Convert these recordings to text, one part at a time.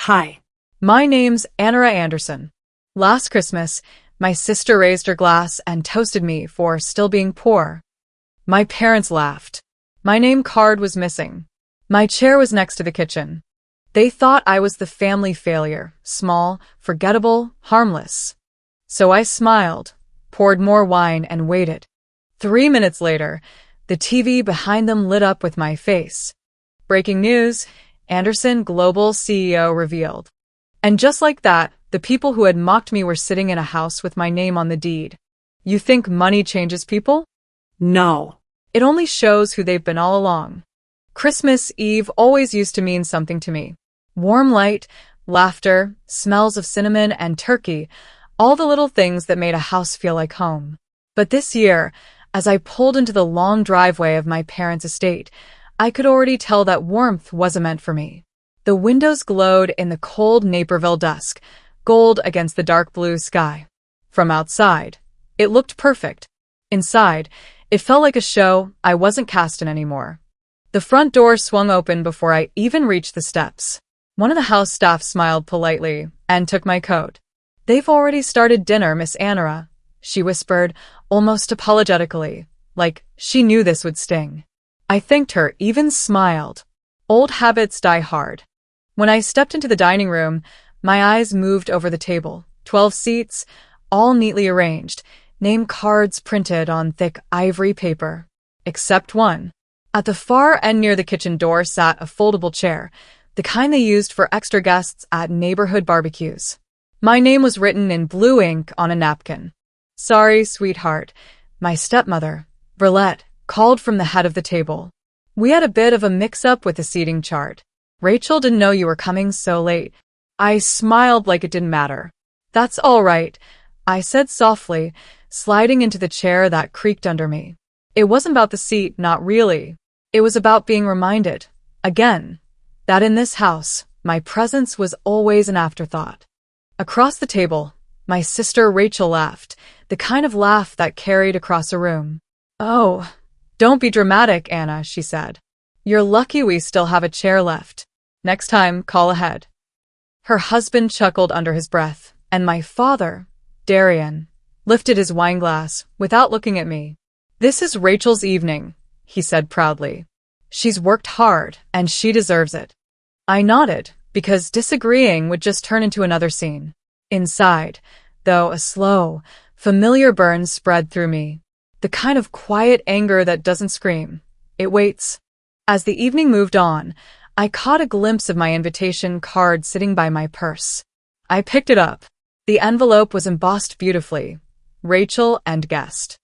Hi. My name's Anna Anderson. Last Christmas, my sister raised her glass and toasted me for still being poor. My parents laughed. My name card was missing. My chair was next to the kitchen. They thought I was the family failure, small, forgettable, harmless. So I smiled, poured more wine, and waited. 3 minutes later, the TV behind them lit up with my face. Breaking news, Anderson Global CEO revealed. And just like that, the people who had mocked me were sitting in a house with my name on the deed. You think money changes people? No. It only shows who they've been all along. Christmas Eve always used to mean something to me. Warm light, laughter, smells of cinnamon and turkey, all the little things that made a house feel like home. But this year, as I pulled into the long driveway of my parents' estate, I could already tell that warmth wasn't meant for me. The windows glowed in the cold Naperville dusk, gold against the dark blue sky. From outside, it looked perfect. Inside, it felt like a show I wasn't cast in anymore. The front door swung open before I even reached the steps. One of the house staff smiled politely and took my coat. "They've already started dinner, Miss Anna," she whispered, almost apologetically, like she knew this would sting. I thanked her, even smiled. Old habits die hard. When I stepped into the dining room, my eyes moved over the table. 12 seats, all neatly arranged, name cards printed on thick ivory paper. Except one. At the far end near the kitchen door sat a foldable chair, the kind they used for extra guests at neighborhood barbecues. My name was written in blue ink on a napkin. "Sorry, sweetheart," my stepmother, Verlette, called from the head of the table. "We had a bit of a mix-up with the seating chart. Rachel didn't know you were coming so late." I smiled like it didn't matter. "That's all right," I said softly, sliding into the chair that creaked under me. It wasn't about the seat, not really. It was about being reminded, again, that in this house, my presence was always an afterthought. Across the table, my sister Rachel laughed, the kind of laugh that carried across a room. "Oh, don't be dramatic, Anna," she said. "You're lucky we still have a chair left. Next time, call ahead." Her husband chuckled under his breath, and my father, Darian, lifted his wineglass without looking at me. "This is Rachel's evening," he said proudly. "She's worked hard, and she deserves it." I nodded, because disagreeing would just turn into another scene. Inside, though, a slow, familiar burn spread through me. The kind of quiet anger that doesn't scream. It waits. As the evening moved on, I caught a glimpse of my invitation card sitting by my purse. I picked it up. The envelope was embossed beautifully. Rachel and guest.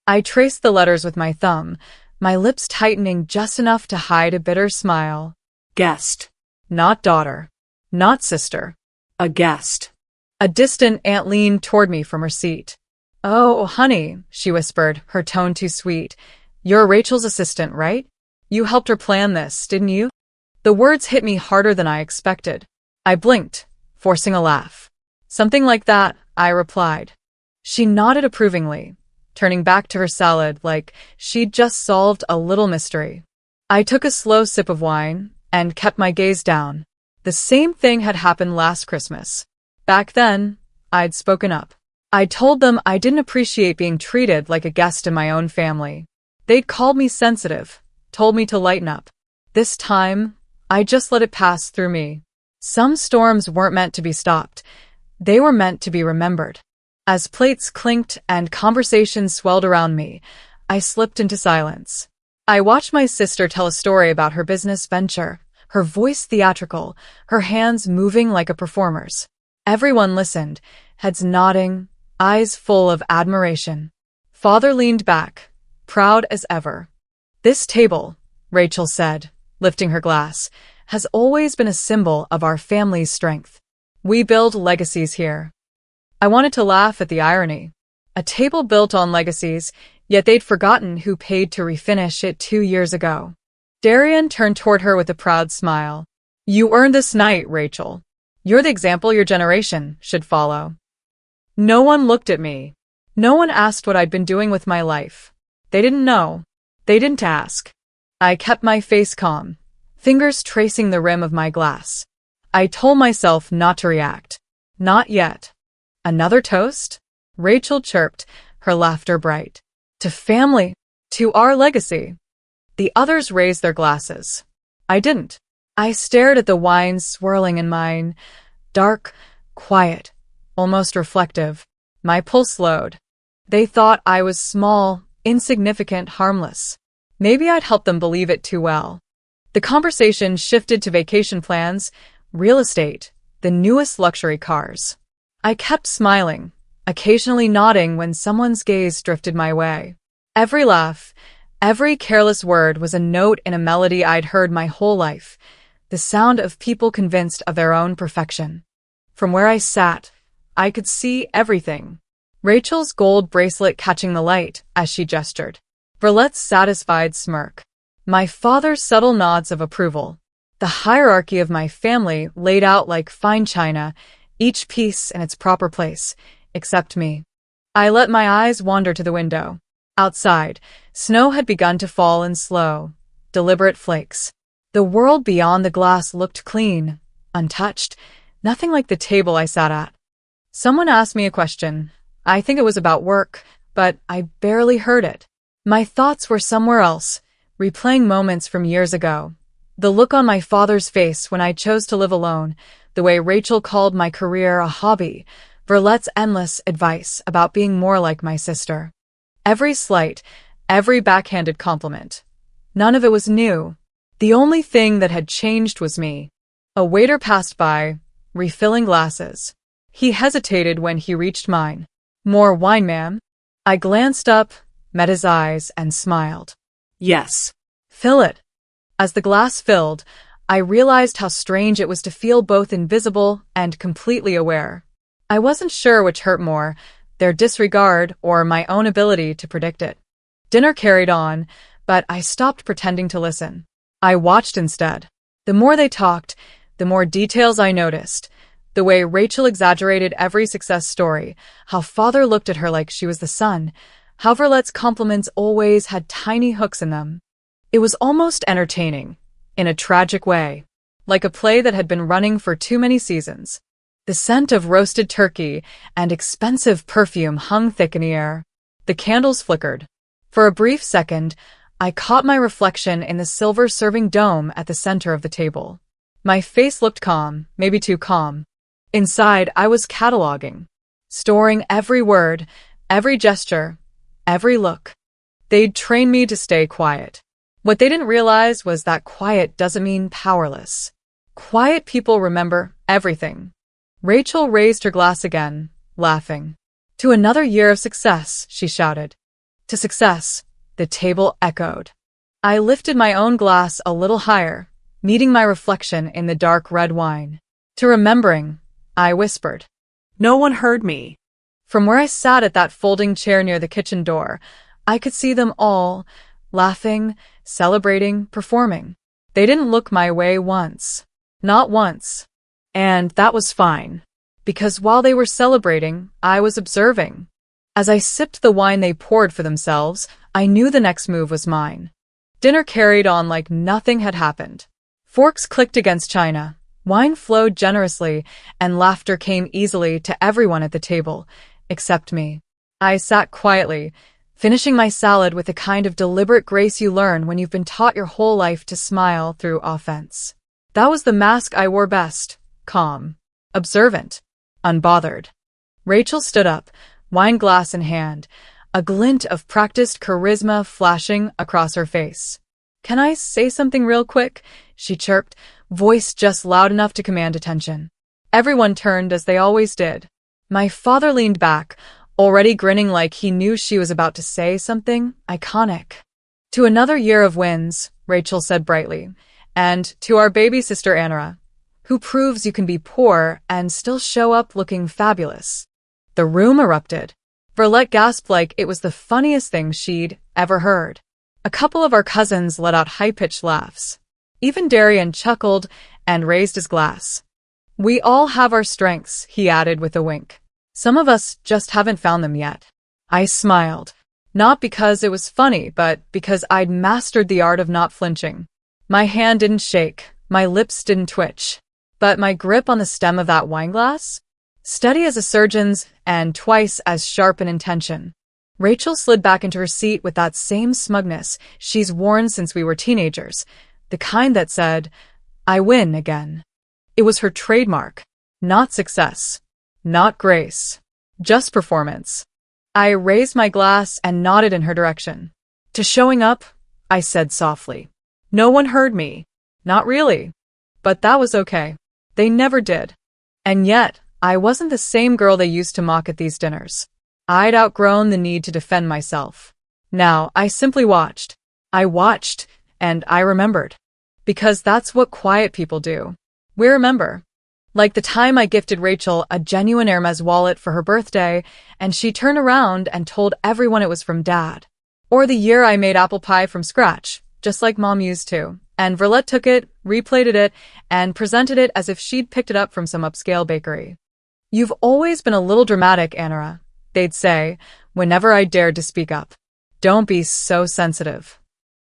I traced the letters with my thumb, my lips tightening just enough to hide a bitter smile. Guest. Not daughter. Not sister. A guest. A distant aunt leaned toward me from her seat. "Oh, honey," she whispered, her tone too sweet. "You're Rachel's assistant, right? You helped her plan this, didn't you?" The words hit me harder than I expected. I blinked, forcing a laugh. "Something like that," I replied. She nodded approvingly, turning back to her salad like she'd just solved a little mystery. I took a slow sip of wine and kept my gaze down. The same thing had happened last Christmas. Back then, I'd spoken up. I told them I didn't appreciate being treated like a guest in my own family. They'd called me sensitive, told me to lighten up. This time, I just let it pass through me. Some storms weren't meant to be stopped. They were meant to be remembered. As plates clinked and conversations swelled around me, I slipped into silence. I watched my sister tell a story about her business venture, her voice theatrical, her hands moving like a performer's. Everyone listened, heads nodding, eyes full of admiration. Father leaned back, proud as ever. "This table," Rachel said, lifting her glass, "has always been a symbol of our family's strength. We build legacies here." I wanted to laugh at the irony. A table built on legacies, yet they'd forgotten who paid to refinish it 2 years ago. Darian turned toward her with a proud smile. "You earned this night, Rachel. You're the example your generation should follow." No one looked at me. No one asked what I'd been doing with my life. They didn't know. They didn't ask. I kept my face calm, fingers tracing the rim of my glass. I told myself not to react. Not yet. Another toast? Rachel chirped, her laughter bright. To family. To our legacy. The others raised their glasses. I didn't. I stared at the wine swirling in mine. Dark, quiet, almost reflective. My pulse slowed. They thought I was small, insignificant, harmless. Maybe I'd helped them believe it too well. The conversation shifted to vacation plans, real estate, the newest luxury cars. I kept smiling, occasionally nodding when someone's gaze drifted my way. Every laugh, every careless word was a note in a melody I'd heard my whole life, the sound of people convinced of their own perfection. From where I sat, I could see everything. Rachel's gold bracelet catching the light as she gestured. Verlette's satisfied smirk. My father's subtle nods of approval. The hierarchy of my family laid out like fine china, each piece in its proper place, except me. I let my eyes wander to the window. Outside, snow had begun to fall in slow, deliberate flakes. The world beyond the glass looked clean, untouched, nothing like the table I sat at. Someone asked me a question. I think it was about work, but I barely heard it. My thoughts were somewhere else, replaying moments from years ago. The look on my father's face when I chose to live alone, the way Rachel called my career a hobby, Verlette's endless advice about being more like my sister. Every slight, every backhanded compliment. None of it was new. The only thing that had changed was me. A waiter passed by, refilling glasses. He hesitated when he reached mine. More wine, ma'am? I glanced up, met his eyes, and smiled. Yes. Fill it. As the glass filled, I realized how strange it was to feel both invisible and completely aware. I wasn't sure which hurt more, their disregard or my own ability to predict it. Dinner carried on, but I stopped pretending to listen. I watched instead. The more they talked, the more details I noticed. The way Rachel exaggerated every success story, how father looked at her like she was the sun, how Verlette's compliments always had tiny hooks in them. It was almost entertaining, in a tragic way, like a play that had been running for too many seasons. The scent of roasted turkey and expensive perfume hung thick in the air. The candles flickered. For a brief second, I caught my reflection in the silver serving dome at the center of the table. My face looked calm, maybe too calm. Inside, I was cataloging, storing every word, every gesture, every look. They'd trained me to stay quiet. What they didn't realize was that quiet doesn't mean powerless. Quiet people remember everything. Rachel raised her glass again, laughing. To another year of success, she shouted. To success, the table echoed. I lifted my own glass a little higher, meeting my reflection in the dark red wine. To remembering, I whispered. No one heard me. From where I sat at that folding chair near the kitchen door, I could see them all, laughing, celebrating, performing. They didn't look my way once. Not once. And that was fine. Because while they were celebrating, I was observing. As I sipped the wine they poured for themselves, I knew the next move was mine. Dinner carried on like nothing had happened. Forks clicked against china. Wine flowed generously, and laughter came easily to everyone at the table, except me. I sat quietly, finishing my salad with the kind of deliberate grace you learn when you've been taught your whole life to smile through offense. That was the mask I wore best, calm, observant, unbothered. Rachel stood up, wine glass in hand, a glint of practiced charisma flashing across her face. Can I say something real quick? She chirped, voice just loud enough to command attention. Everyone turned as they always did. My father leaned back, already grinning like he knew she was about to say something iconic. To another year of wins, Rachel said brightly, and to our baby sister Anara, who proves you can be poor and still show up looking fabulous. The room erupted. Verlette gasped like it was the funniest thing she'd ever heard. A couple of our cousins let out high-pitched laughs. Even Darian chuckled and raised his glass. We all have our strengths, he added with a wink. Some of us just haven't found them yet. I smiled. Not because it was funny, but because I'd mastered the art of not flinching. My hand didn't shake, my lips didn't twitch. But my grip on the stem of that wineglass? Steady as a surgeon's and twice as sharp in intention. Rachel slid back into her seat with that same smugness she's worn since we were teenagers, the kind that said, "I win again." It was her trademark. Not success. Not grace. Just performance. I raised my glass and nodded in her direction. "To showing up," I said softly. No one heard me. Not really. But that was okay. They never did. And yet, I wasn't the same girl they used to mock at these dinners. I'd outgrown the need to defend myself. Now, I simply watched. I watched, and I remembered. Because that's what quiet people do. We remember. Like the time I gifted Rachel a genuine Hermes wallet for her birthday, and she turned around and told everyone it was from Dad. Or the year I made apple pie from scratch, just like Mom used to, and Verlette took it, replated it, and presented it as if she'd picked it up from some upscale bakery. "You've always been a little dramatic, Anara," they'd say, whenever I dared to speak up. "Don't be so sensitive."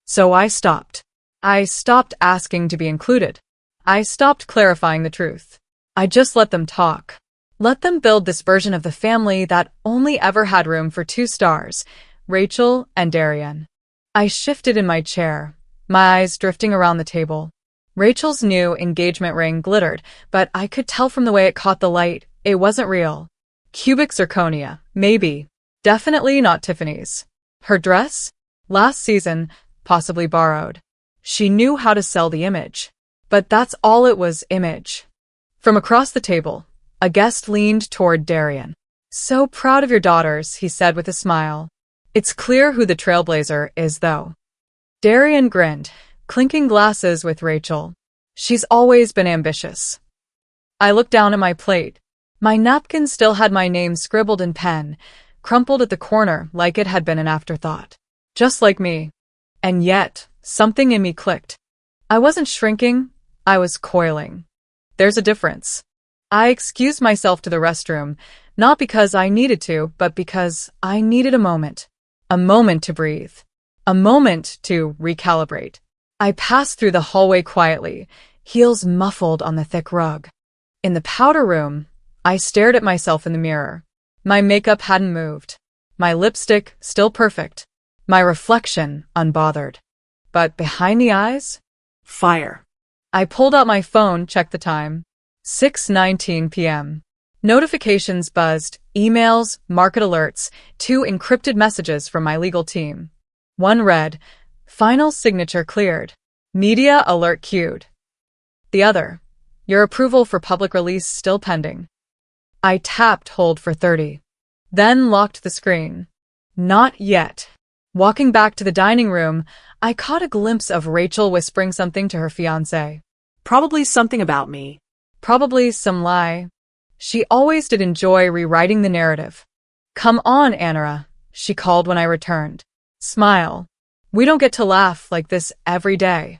So I stopped. I stopped asking to be included. I stopped clarifying the truth. I just let them talk. Let them build this version of the family that only ever had room for 2 stars, Rachel and Darian. I shifted in my chair, my eyes drifting around the table. Rachel's new engagement ring glittered, but I could tell from the way it caught the light, it wasn't real. Cubic zirconia, maybe. Definitely not Tiffany's. Her dress? Last season, possibly borrowed. She knew how to sell the image. But that's all it was, image. From across the table, a guest leaned toward Darian. "So proud of your daughters," he said with a smile. "It's clear who the trailblazer is, though." Darian grinned, clinking glasses with Rachel. "She's always been ambitious." I looked down at my plate. My napkin still had my name scribbled in pen, crumpled at the corner like it had been an afterthought. Just like me. And yet, something in me clicked. I wasn't shrinking, I was coiling. There's a difference. I excused myself to the restroom, not because I needed to, but because I needed a moment. A moment to breathe. A moment to recalibrate. I passed through the hallway quietly, heels muffled on the thick rug. In the powder room, I stared at myself in the mirror. My makeup hadn't moved. My lipstick still perfect. My reflection unbothered. But behind the eyes? Fire. I pulled out my phone, checked the time. 6:19 p.m. Notifications buzzed, emails, market alerts, 2 encrypted messages from my legal team. One read, "Final signature cleared. Media alert queued." The other, "Your approval for public release still pending." I tapped hold for 30. Then locked the screen. Not yet. Walking back to the dining room, I caught a glimpse of Rachel whispering something to her fiancé. Probably something about me. Probably some lie. She always did enjoy rewriting the narrative. "Come on, Anara," she called when I returned. "Smile. We don't get to laugh like this every day."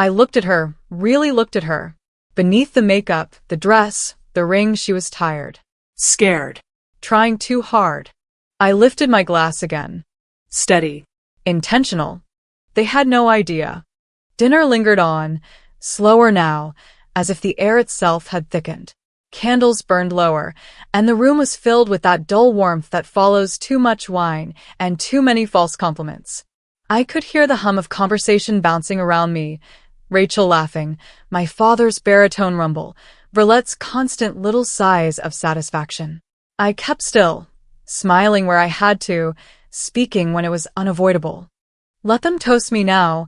I looked at her, really looked at her. Beneath the makeup, the dress, the ring, she was tired. Scared. Trying too hard. I lifted my glass again. Steady. Intentional. They had no idea. Dinner lingered on, slower now, as if the air itself had thickened. Candles burned lower, and the room was filled with that dull warmth that follows too much wine and too many false compliments. I could hear the hum of conversation bouncing around me, Rachel laughing, my father's baritone rumble, Verlette's constant little sighs of satisfaction. I kept still, smiling where I had to, speaking when it was unavoidable. Let them toast me now,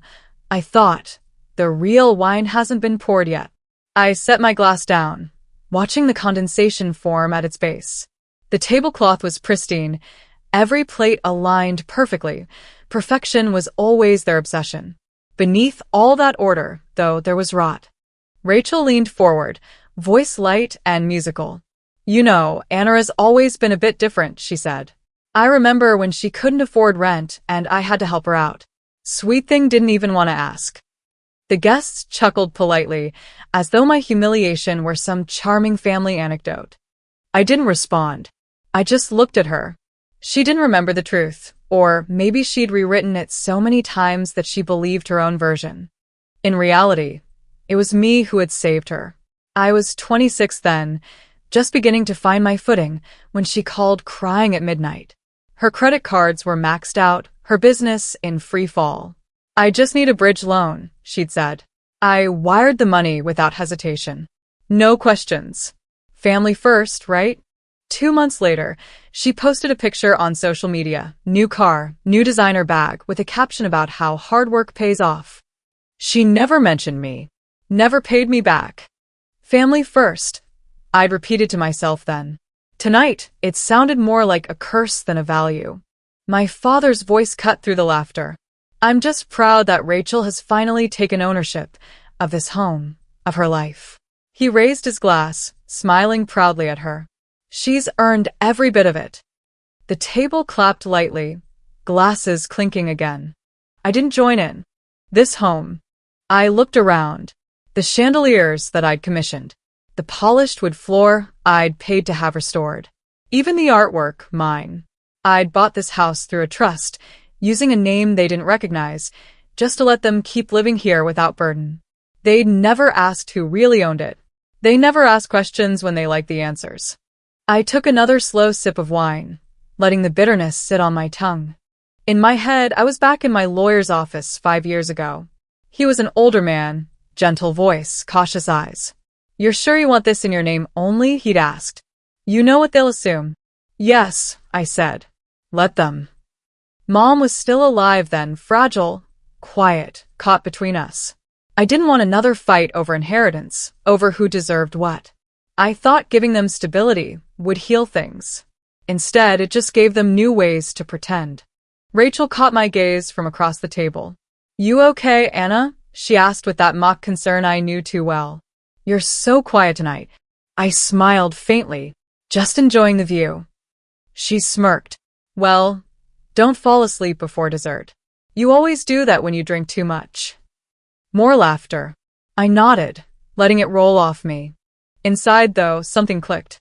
I thought. The real wine hasn't been poured yet. I set my glass down, watching the condensation form at its base. The tablecloth was pristine, every plate aligned perfectly. Perfection was always their obsession. Beneath all that order, though, there was rot. Rachel leaned forward, voice light and musical. "You know, Anara's always been a bit different," she said. "I remember when she couldn't afford rent and I had to help her out. Sweet thing didn't even want to ask." The guests chuckled politely, as though my humiliation were some charming family anecdote. I didn't respond. I just looked at her. She didn't remember the truth, or maybe she'd rewritten it so many times that she believed her own version. In reality, it was me who had saved her. I was 26 then, just beginning to find my footing when she called crying at midnight. Her credit cards were maxed out, her business in free fall. "I just need a bridge loan," she'd said. I wired the money without hesitation. No questions. Family first, right? 2 months later, she posted a picture on social media, new car, new designer bag, with a caption about how hard work pays off. She never mentioned me, never paid me back. Family first, I'd repeated to myself then. Tonight, it sounded more like a curse than a value. My father's voice cut through the laughter. "I'm just proud that Rachel has finally taken ownership of this home, of her life." He raised his glass, smiling proudly at her. "She's earned every bit of it." The table clapped lightly, glasses clinking again. I didn't join in. This home. I looked around. The chandeliers that I'd commissioned. The polished wood floor I'd paid to have restored. Even the artwork, mine. I'd bought this house through a trust, using a name they didn't recognize, just to let them keep living here without burden. They'd never asked who really owned it. They never asked questions when they liked the answers. I took another slow sip of wine, letting the bitterness sit on my tongue. In my head, I was back in my lawyer's office 5 years ago. He was an older man, gentle voice, cautious eyes. "You're sure you want this in your name only?" he'd asked. "You know what they'll assume." "Yes," I said. "Let them." Mom was still alive then, fragile, quiet, caught between us. I didn't want another fight over inheritance, over who deserved what. I thought giving them stability would heal things. Instead, it just gave them new ways to pretend. Rachel caught my gaze from across the table. "You okay, Anna?" she asked with that mock concern I knew too well. "You're so quiet tonight." I smiled faintly, just enjoying the view. She smirked. "Well, don't fall asleep before dessert. You always do that when you drink too much." More laughter. I nodded, letting it roll off me. Inside, though, something clicked.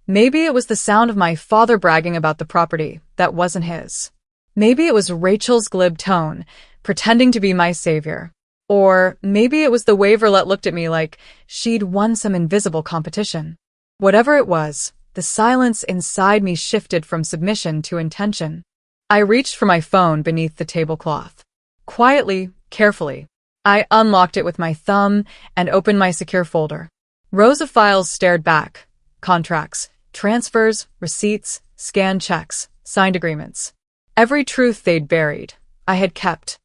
Maybe it was the sound of my father bragging about the property that wasn't his. Maybe it was Rachel's glib tone, pretending to be my savior. Or maybe it was the way Verlet looked at me like she'd won some invisible competition. Whatever it was, the silence inside me shifted from submission to intention. I reached for my phone beneath the tablecloth. Quietly, carefully, I unlocked it with my thumb and opened my secure folder. Rows of files stared back. Contracts, transfers, receipts, scanned checks, signed agreements. Every truth they'd buried, I had kept.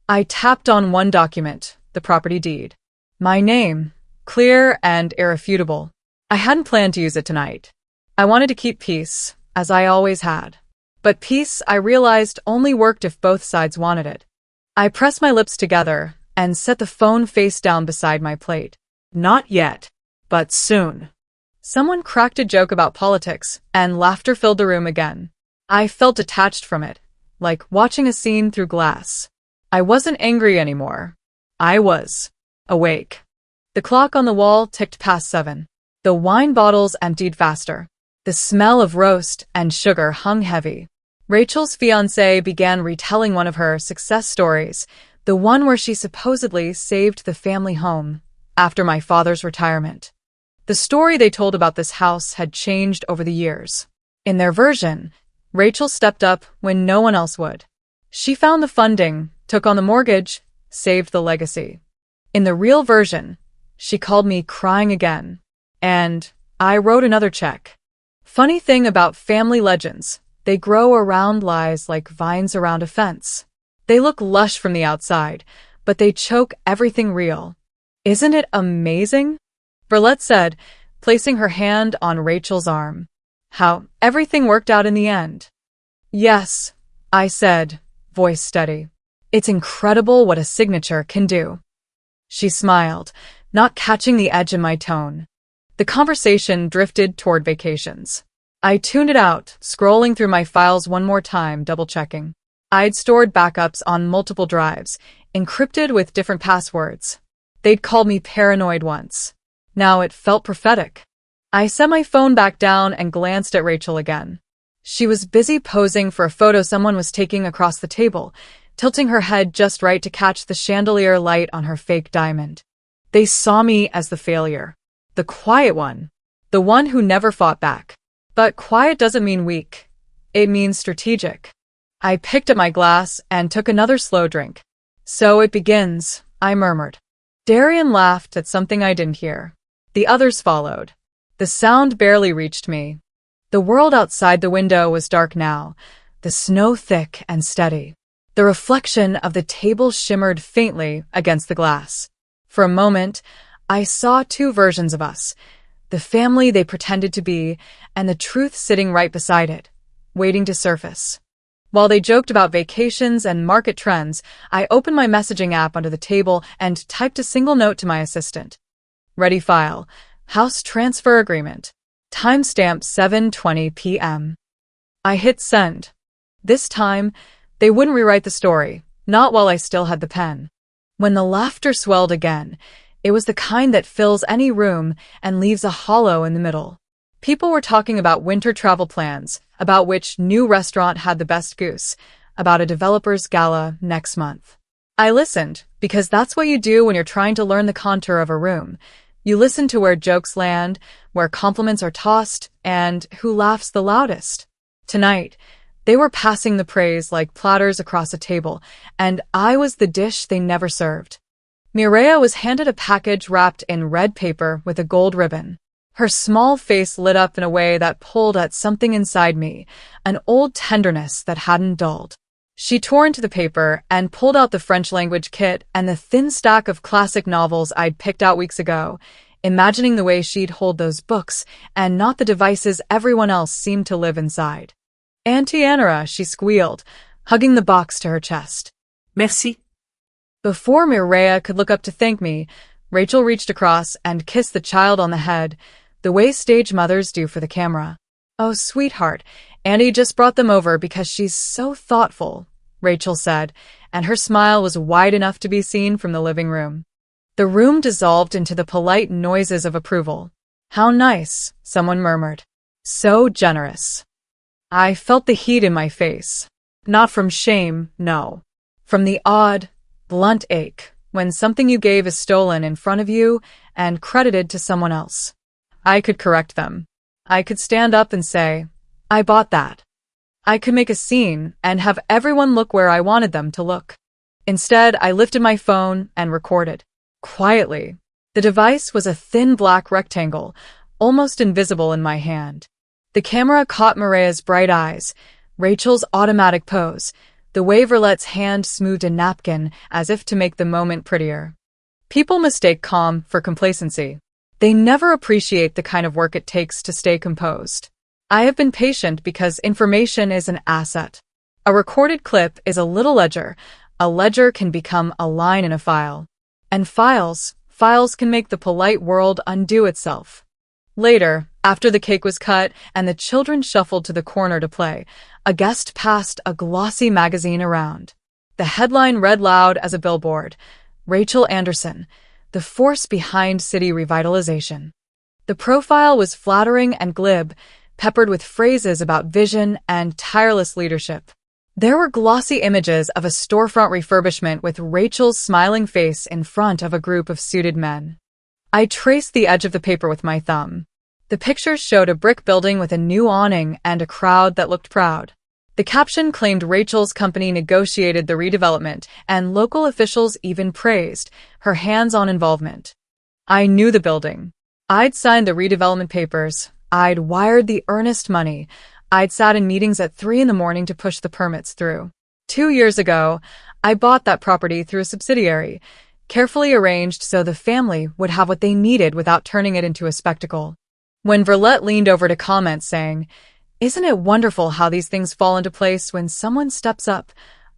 I tapped on one document, the property deed. My name, clear and irrefutable. I hadn't planned to use it tonight. I wanted to keep peace, as I always had. But peace, I realized, only worked if both sides wanted it. I pressed my lips together and set the phone face down beside my plate. Not yet, but soon. Someone cracked a joke about politics, and laughter filled the room again. I felt detached from it, like watching a scene through glass. I wasn't angry anymore. I was awake. The clock on the wall ticked past 7. The wine bottles emptied faster. The smell of roast and sugar hung heavy. Rachel's fiancé began retelling one of her success stories, the one where she supposedly saved the family home after my father's retirement. The story they told about this house had changed over the years. In their version, Rachel stepped up when no one else would. She found the funding, took on the mortgage, saved the legacy. In the real version, she called me crying again, and I wrote another check. Funny thing about family legends, they grow around lies like vines around a fence. They look lush from the outside, but they choke everything real. Isn't it amazing? Verlet said, placing her hand on Rachel's arm. How everything worked out in the end. Yes, I said, voice steady. It's incredible what a signature can do. She smiled, not catching the edge in my tone. The conversation drifted toward vacations. I tuned it out, scrolling through my files one more time, double-checking. I'd stored backups on multiple drives, encrypted with different passwords. They'd called me paranoid once. Now it felt prophetic. I set my phone back down and glanced at Rachel again. She was busy posing for a photo someone was taking across the table, tilting her head just right to catch the chandelier light on her fake diamond. They saw me as the failure. The quiet one. The one who never fought back. But quiet doesn't mean weak. It means strategic. I picked up my glass and took another slow drink. So it begins, I murmured. Darian laughed at something I didn't hear. The others followed. The sound barely reached me. The world outside the window was dark now, the snow thick and steady. The reflection of the table shimmered faintly against the glass. For a moment, I saw two versions of us, the family they pretended to be, and the truth sitting right beside it, waiting to surface. While they joked about vacations and market trends, I opened my messaging app under the table and typed a single note to my assistant. Ready file. House transfer agreement. Timestamp 7:20 p.m. I hit send. This time, they wouldn't rewrite the story, not while I still had the pen. When the laughter swelled again, it was the kind that fills any room and leaves a hollow in the middle. People were talking about winter travel plans, about which new restaurant had the best goose, about a developer's gala next month. I listened, because that's what you do when you're trying to learn the contour of a room. You listen to where jokes land, where compliments are tossed, and who laughs the loudest. Tonight, they were passing the praise like platters across a table, and I was the dish they never served. Mireia was handed a package wrapped in red paper with a gold ribbon. Her small face lit up in a way that pulled at something inside me, an old tenderness that hadn't dulled. She tore into the paper and pulled out the French language kit and the thin stack of classic novels I'd picked out weeks ago, imagining the way she'd hold those books and not the devices everyone else seemed to live inside. Auntie Anara, she squealed, hugging the box to her chest. Merci. Before Mireia could look up to thank me, Rachel reached across and kissed the child on the head, the way stage mothers do for the camera. Oh, sweetheart, Andy just brought them over because she's so thoughtful, Rachel said, and her smile was wide enough to be seen from the living room. The room dissolved into the polite noises of approval. How nice, someone murmured. So generous. I felt the heat in my face. Not from shame, no. From the odd, blunt ache when something you gave is stolen in front of you and credited to someone else. I could correct them. I could stand up and say, I bought that. I could make a scene and have everyone look where I wanted them to look. Instead, I lifted my phone and recorded. Quietly. The device was a thin black rectangle, almost invisible in my hand. The camera caught Mireia's bright eyes, Rachel's automatic pose, the way Verlette's hand smoothed a napkin as if to make the moment prettier. People mistake calm for complacency. They never appreciate the kind of work it takes to stay composed. I have been patient because information is an asset. A recorded clip is a little ledger. A ledger can become a line in a file. And files can make the polite world undo itself. Later, after the cake was cut and the children shuffled to the corner to play, a guest passed a glossy magazine around. The headline read loud as a billboard, Rachel Anderson, the force behind city revitalization. The profile was flattering and glib, peppered with phrases about vision and tireless leadership. There were glossy images of a storefront refurbishment with Rachel's smiling face in front of a group of suited men. I traced the edge of the paper with my thumb. The pictures showed a brick building with a new awning and a crowd that looked proud. The caption claimed Rachel's company negotiated the redevelopment, and local officials even praised her hands-on involvement. I knew the building. I'd signed the redevelopment papers. I'd wired the earnest money. I'd sat in meetings at 3 a.m. to push the permits through. 2 years ago, I bought that property through a subsidiary, carefully arranged so the family would have what they needed without turning it into a spectacle. When Verlette leaned over to comment saying, "Isn't it wonderful how these things fall into place when someone steps up?"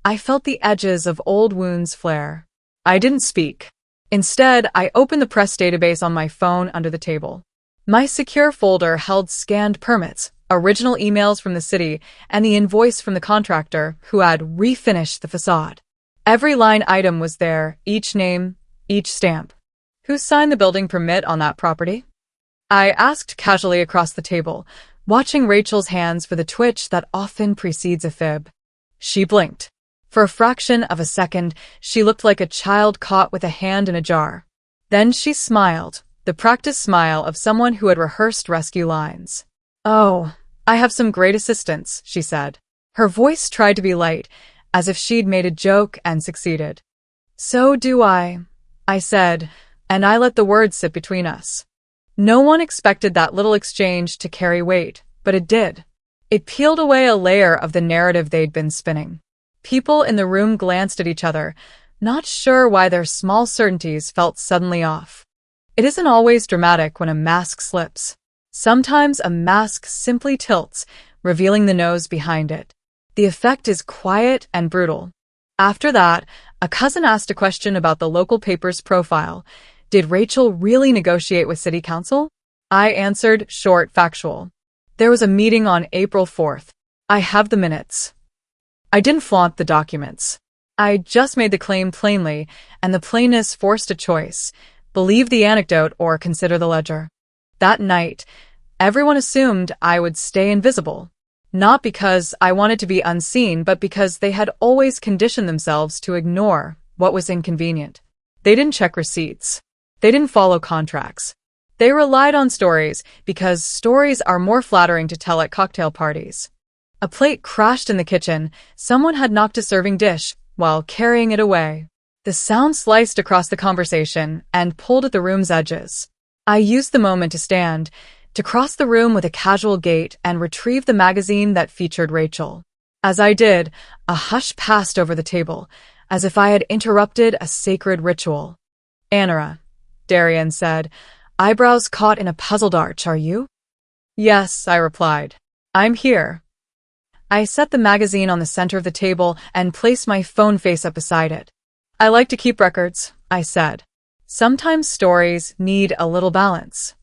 I felt the edges of old wounds flare. I didn't speak. Instead, I opened the press database on my phone under the table. My secure folder held scanned permits, original emails from the city, and the invoice from the contractor who had refinished the facade. Every line item was there, each name, each stamp. Who signed the building permit on that property? I asked casually across the table, watching Rachel's hands for the twitch that often precedes a fib. She blinked. For a fraction of a second, she looked like a child caught with a hand in a jar. Then she smiled, the practiced smile of someone who had rehearsed rescue lines. "Oh, I have some great assistants," she said. Her voice tried to be light, as if she'd made a joke and succeeded. "So do I said, and I let the words sit between us. No one expected that little exchange to carry weight, but it did. It peeled away a layer of the narrative they'd been spinning. People in the room glanced at each other, not sure why their small certainties felt suddenly off. It isn't always dramatic when a mask slips. Sometimes a mask simply tilts, revealing the nose behind it. The effect is quiet and brutal. After that, a cousin asked a question about the local paper's profile. Did Rachel really negotiate with city council? I answered, short, factual. There was a meeting on April 4th. I have the minutes. I didn't flaunt the documents. I just made the claim plainly, and the plainness forced a choice. Believe the anecdote or consider the ledger. That night, everyone assumed I would stay invisible. Not because I wanted to be unseen, but because they had always conditioned themselves to ignore what was inconvenient. They didn't check receipts. They didn't follow contracts. They relied on stories because stories are more flattering to tell at cocktail parties. A plate crashed in the kitchen. Someone had knocked a serving dish while carrying it away. The sound sliced across the conversation and pulled at the room's edges. I used the moment to stand, to cross the room with a casual gait and retrieve the magazine that featured Rachel. As I did, a hush passed over the table, as if I had interrupted a sacred ritual. "Anara," Darian said, eyebrows caught in a puzzled arch, "are you?" "Yes," I replied. "I'm here." I set the magazine on the center of the table and placed my phone face up beside it. "I like to keep records," I said. "Sometimes stories need a little balance."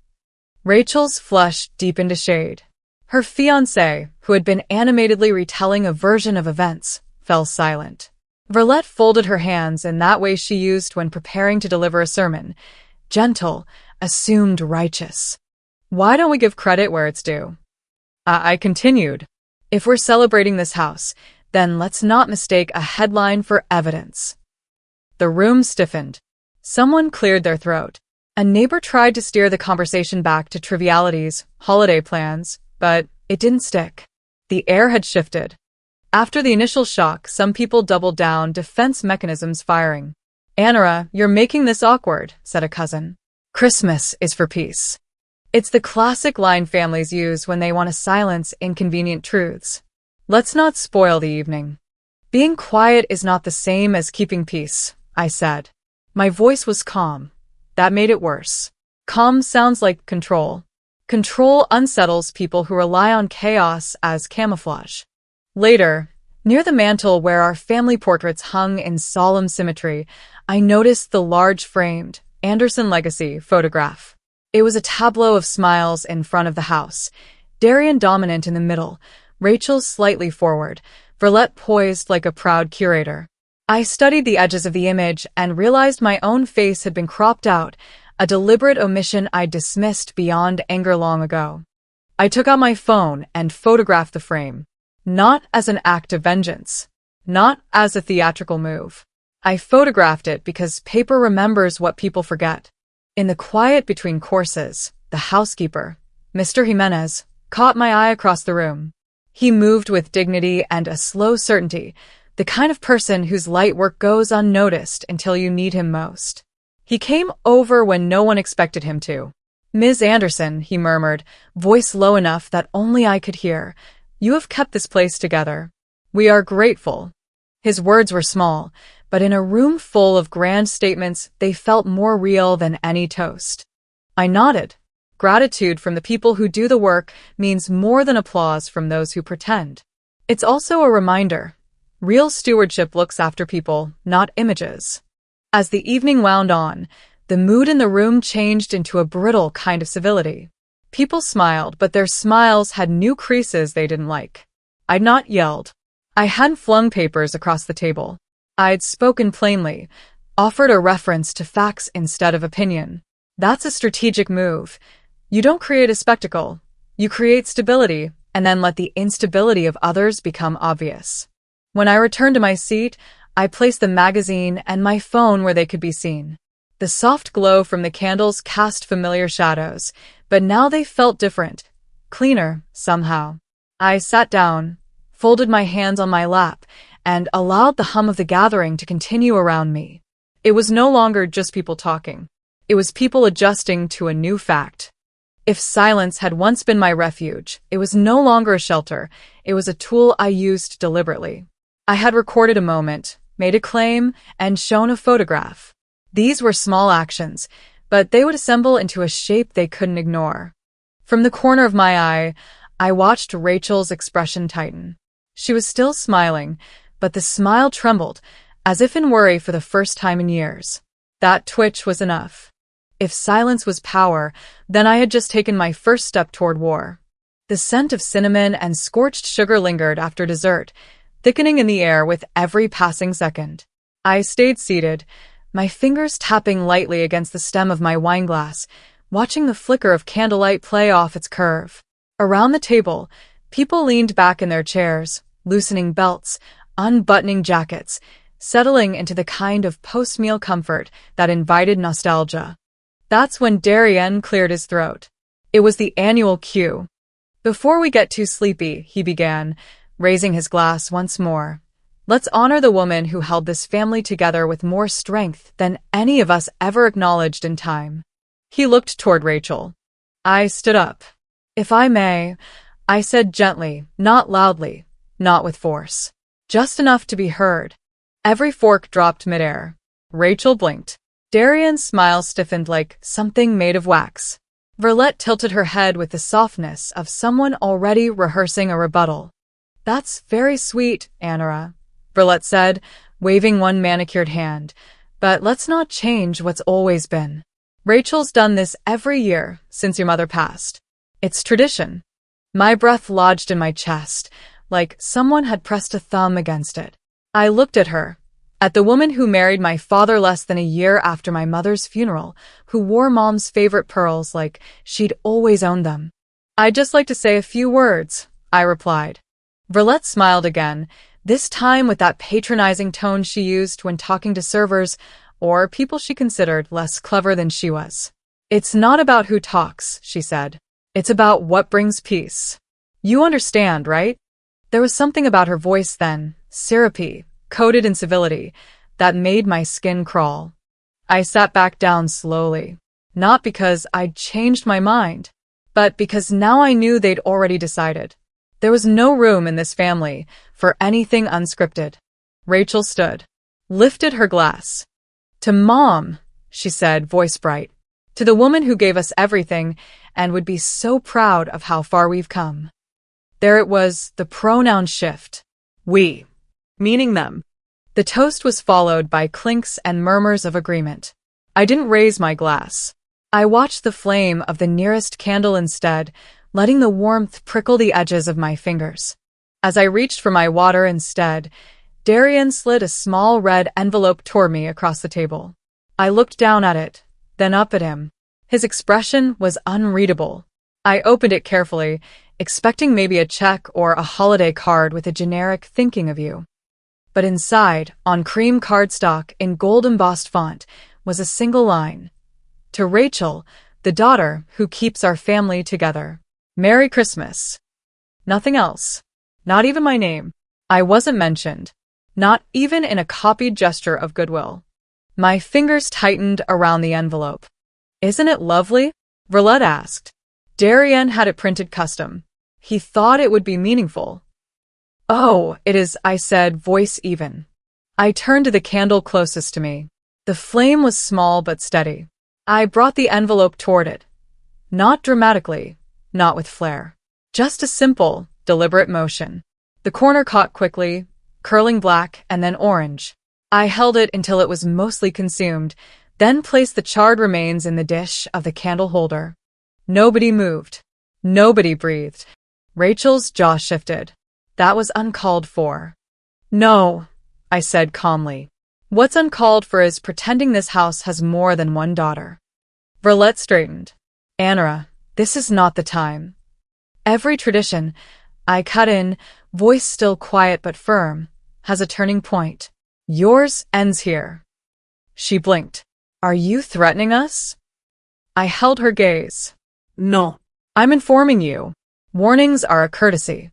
Rachel's flush deepened to shade. Her fiancé, who had been animatedly retelling a version of events, fell silent. Verlette folded her hands in that way she used when preparing to deliver a sermon. Gentle, assumed righteous. "Why don't we give credit where it's due?" I continued. "If we're celebrating this house, then let's not mistake a headline for evidence." The room stiffened. Someone cleared their throat. A neighbor tried to steer the conversation back to trivialities, holiday plans, but it didn't stick. The air had shifted. After the initial shock, some people doubled down, defense mechanisms firing. "Anara, you're making this awkward," said a cousin. "Christmas is for peace." It's the classic line families use when they want to silence inconvenient truths. Let's not spoil the evening. "Being quiet is not the same as keeping peace," I said. My voice was calm. That made it worse. Calm sounds like control. Control unsettles people who rely on chaos as camouflage. Later, near the mantel where our family portraits hung in solemn symmetry, I noticed the large framed Anderson Legacy photograph. It was a tableau of smiles in front of the house, Darian dominant in the middle, Rachel slightly forward, Verlette poised like a proud curator. I studied the edges of the image and realized my own face had been cropped out, a deliberate omission I dismissed beyond anger long ago. I took out my phone and photographed the frame, not as an act of vengeance, not as a theatrical move. I photographed it because paper remembers what people forget. In the quiet between courses, the housekeeper, Mr. Jimenez, caught my eye across the room. He moved with dignity and a slow certainty, the kind of person whose light work goes unnoticed until you need him most. He came over when no one expected him to. "Ms. Anderson," he murmured, voice low enough that only I could hear, "you have kept this place together. We are grateful." His words were small, but in a room full of grand statements, they felt more real than any toast. I nodded. Gratitude from the people who do the work means more than applause from those who pretend. It's also a reminder. Real stewardship looks after people, not images. As the evening wound on, the mood in the room changed into a brittle kind of civility. People smiled, but their smiles had new creases they didn't like. I'd not yelled. I hadn't flung papers across the table. I'd spoken plainly, offered a reference to facts instead of opinion. That's a strategic move. You don't create a spectacle. You create stability, and then let the instability of others become obvious. When I returned to my seat, I placed the magazine and my phone where they could be seen. The soft glow from the candles cast familiar shadows, but now they felt different, cleaner, somehow. I sat down, folded my hands on my lap, and allowed the hum of the gathering to continue around me. It was no longer just people talking. It was people adjusting to a new fact. If silence had once been my refuge, it was no longer a shelter. It was a tool I used deliberately. I had recorded a moment, made a claim, and shown a photograph. These were small actions, but they would assemble into a shape they couldn't ignore. From the corner of my eye, I watched Rachel's expression tighten. She was still smiling, but the smile trembled, as if in worry for the first time in years. That twitch was enough. If silence was power, then I had just taken my first step toward war. The scent of cinnamon and scorched sugar lingered after dessert, thickening in the air with every passing second. I stayed seated, my fingers tapping lightly against the stem of my wineglass, watching the flicker of candlelight play off its curve. Around the table, people leaned back in their chairs, loosening belts, unbuttoning jackets, settling into the kind of post-meal comfort that invited nostalgia. That's when Darien cleared his throat. It was the annual cue. "Before we get too sleepy," he began, raising his glass once more, "let's honor the woman who held this family together with more strength than any of us ever acknowledged in time." He looked toward Rachel. I stood up. "If I may," I said gently, not loudly, not with force. Just enough to be heard. Every fork dropped midair. Rachel blinked. Darian's smile stiffened like something made of wax. Verlette tilted her head with the softness of someone already rehearsing a rebuttal. "That's very sweet, Anara," Verlette said, waving one manicured hand. "But let's not change what's always been. Rachel's done this every year since your mother passed. It's tradition." My breath lodged in my chest, like someone had pressed a thumb against it. I looked at her. At the woman who married my father less than a year after my mother's funeral, who wore Mom's favorite pearls like she'd always owned them. "I'd just like to say a few words," I replied. Verlette smiled again, this time with that patronizing tone she used when talking to servers or people she considered less clever than she was. "It's not about who talks," she said. "It's about what brings peace. You understand, right?" There was something about her voice then, syrupy, coated in civility, that made my skin crawl. I sat back down slowly, not because I'd changed my mind, but because now I knew they'd already decided. There was no room in this family for anything unscripted. Rachel stood, lifted her glass. "To Mom," she said, voice bright. "To the woman who gave us everything and would be so proud of how far we've come." There it was, the pronoun shift. We. Meaning them. The toast was followed by clinks and murmurs of agreement. I didn't raise my glass. I watched the flame of the nearest candle instead, letting the warmth prickle the edges of my fingers. As I reached for my water instead, Darien slid a small red envelope toward me across the table. I looked down at it, then up at him. His expression was unreadable. I opened it carefully, expecting maybe a check or a holiday card with a generic "thinking of you." But inside, on cream cardstock in gold-embossed font, was a single line. "To Rachel, the daughter who keeps our family together. Merry Christmas." Nothing else. Not even my name. I wasn't mentioned. Not even in a copied gesture of goodwill. My fingers tightened around the envelope. "Isn't it lovely?" Verlette asked. Darien had it printed custom. He thought it would be meaningful. "Oh, it is," I said, voice even. I turned to the candle closest to me. The flame was small but steady. I brought the envelope toward it. Not dramatically, not with flair. Just a simple, deliberate motion. The corner caught quickly, curling black and then orange. I held it until it was mostly consumed, then placed the charred remains in the dish of the candle holder. Nobody moved. Nobody breathed. Rachel's jaw shifted. That was uncalled for. "No," I said calmly. "What's uncalled for is pretending this house has more than one daughter." Verlette straightened. "Anara, this is not the time. Every tradition," I cut in, voice still quiet but firm, "has a turning point. Yours ends here." She blinked. Are you threatening us? I held her gaze. No. I'm informing you. Warnings are a courtesy.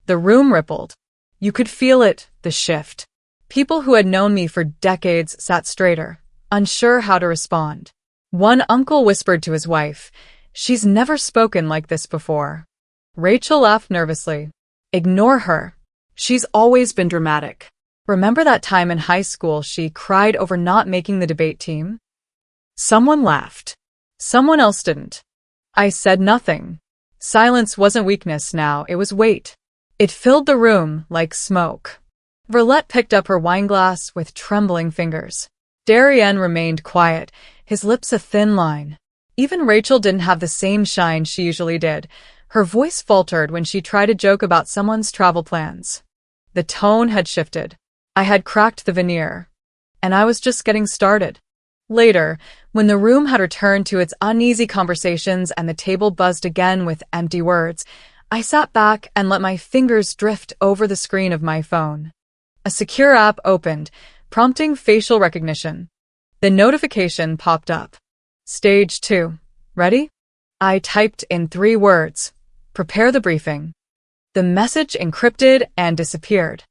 The room rippled. You could feel it, the shift. People who had known me for decades sat straighter, unsure how to respond. One uncle whispered to his wife, "She's never spoken like this before." Rachel laughed nervously. "Ignore her. She's always been dramatic. Remember that time in high school she cried over not making the debate team?" Someone laughed. Someone else didn't. I said nothing. Silence wasn't weakness now, it was weight. It filled the room like smoke. Verlet picked up her wineglass with trembling fingers. Darien remained quiet, his lips a thin line. Even Rachel didn't have the same shine she usually did. Her voice faltered when she tried to joke about someone's travel plans. The tone had shifted. I had cracked the veneer. And I was just getting started. Later, when the room had returned to its uneasy conversations and the table buzzed again with empty words, I sat back and let my fingers drift over the screen of my phone. A secure app opened, prompting facial recognition. The notification popped up. Stage 2. Ready? I typed in 3 words. Prepare the briefing. The message encrypted and disappeared.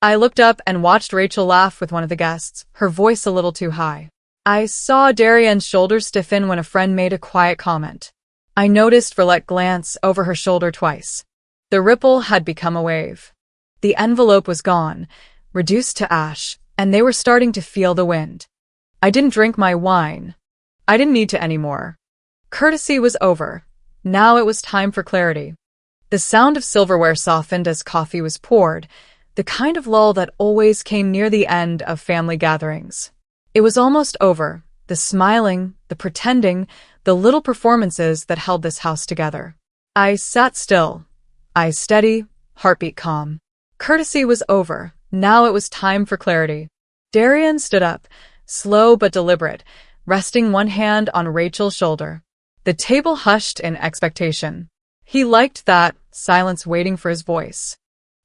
I looked up and watched Rachel laugh with one of the guests, her voice a little too high. I saw Darien's shoulders stiffen when a friend made a quiet comment. I noticed Verlet glance over her shoulder twice. The ripple had become a wave. The envelope was gone, reduced to ash, and they were starting to feel the wind. I didn't drink my wine. I didn't need to anymore. Courtesy was over. Now it was time for clarity. The sound of silverware softened as coffee was poured, the kind of lull that always came near the end of family gatherings. It was almost over, the smiling, the pretending, the little performances that held this house together. I sat still, eyes steady, heartbeat calm. Courtesy was over. Now it was time for clarity. Darien stood up, slow but deliberate, resting one hand on Rachel's shoulder. The table hushed in expectation. He liked that silence waiting for his voice.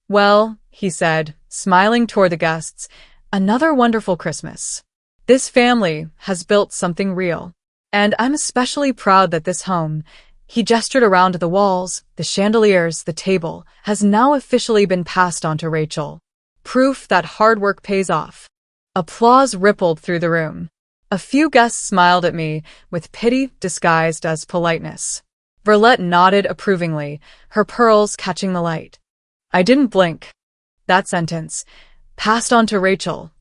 "Well," he said, smiling toward the guests, "another wonderful Christmas. This family has built something real. And I'm especially proud that this home," he gestured around to the walls, the chandeliers, the table, "has now officially been passed on to Rachel. Proof that hard work pays off." Applause rippled through the room. A few guests smiled at me, with pity disguised as politeness. Verlet nodded approvingly, her pearls catching the light. I didn't blink. That sentence, "passed on to Rachel,"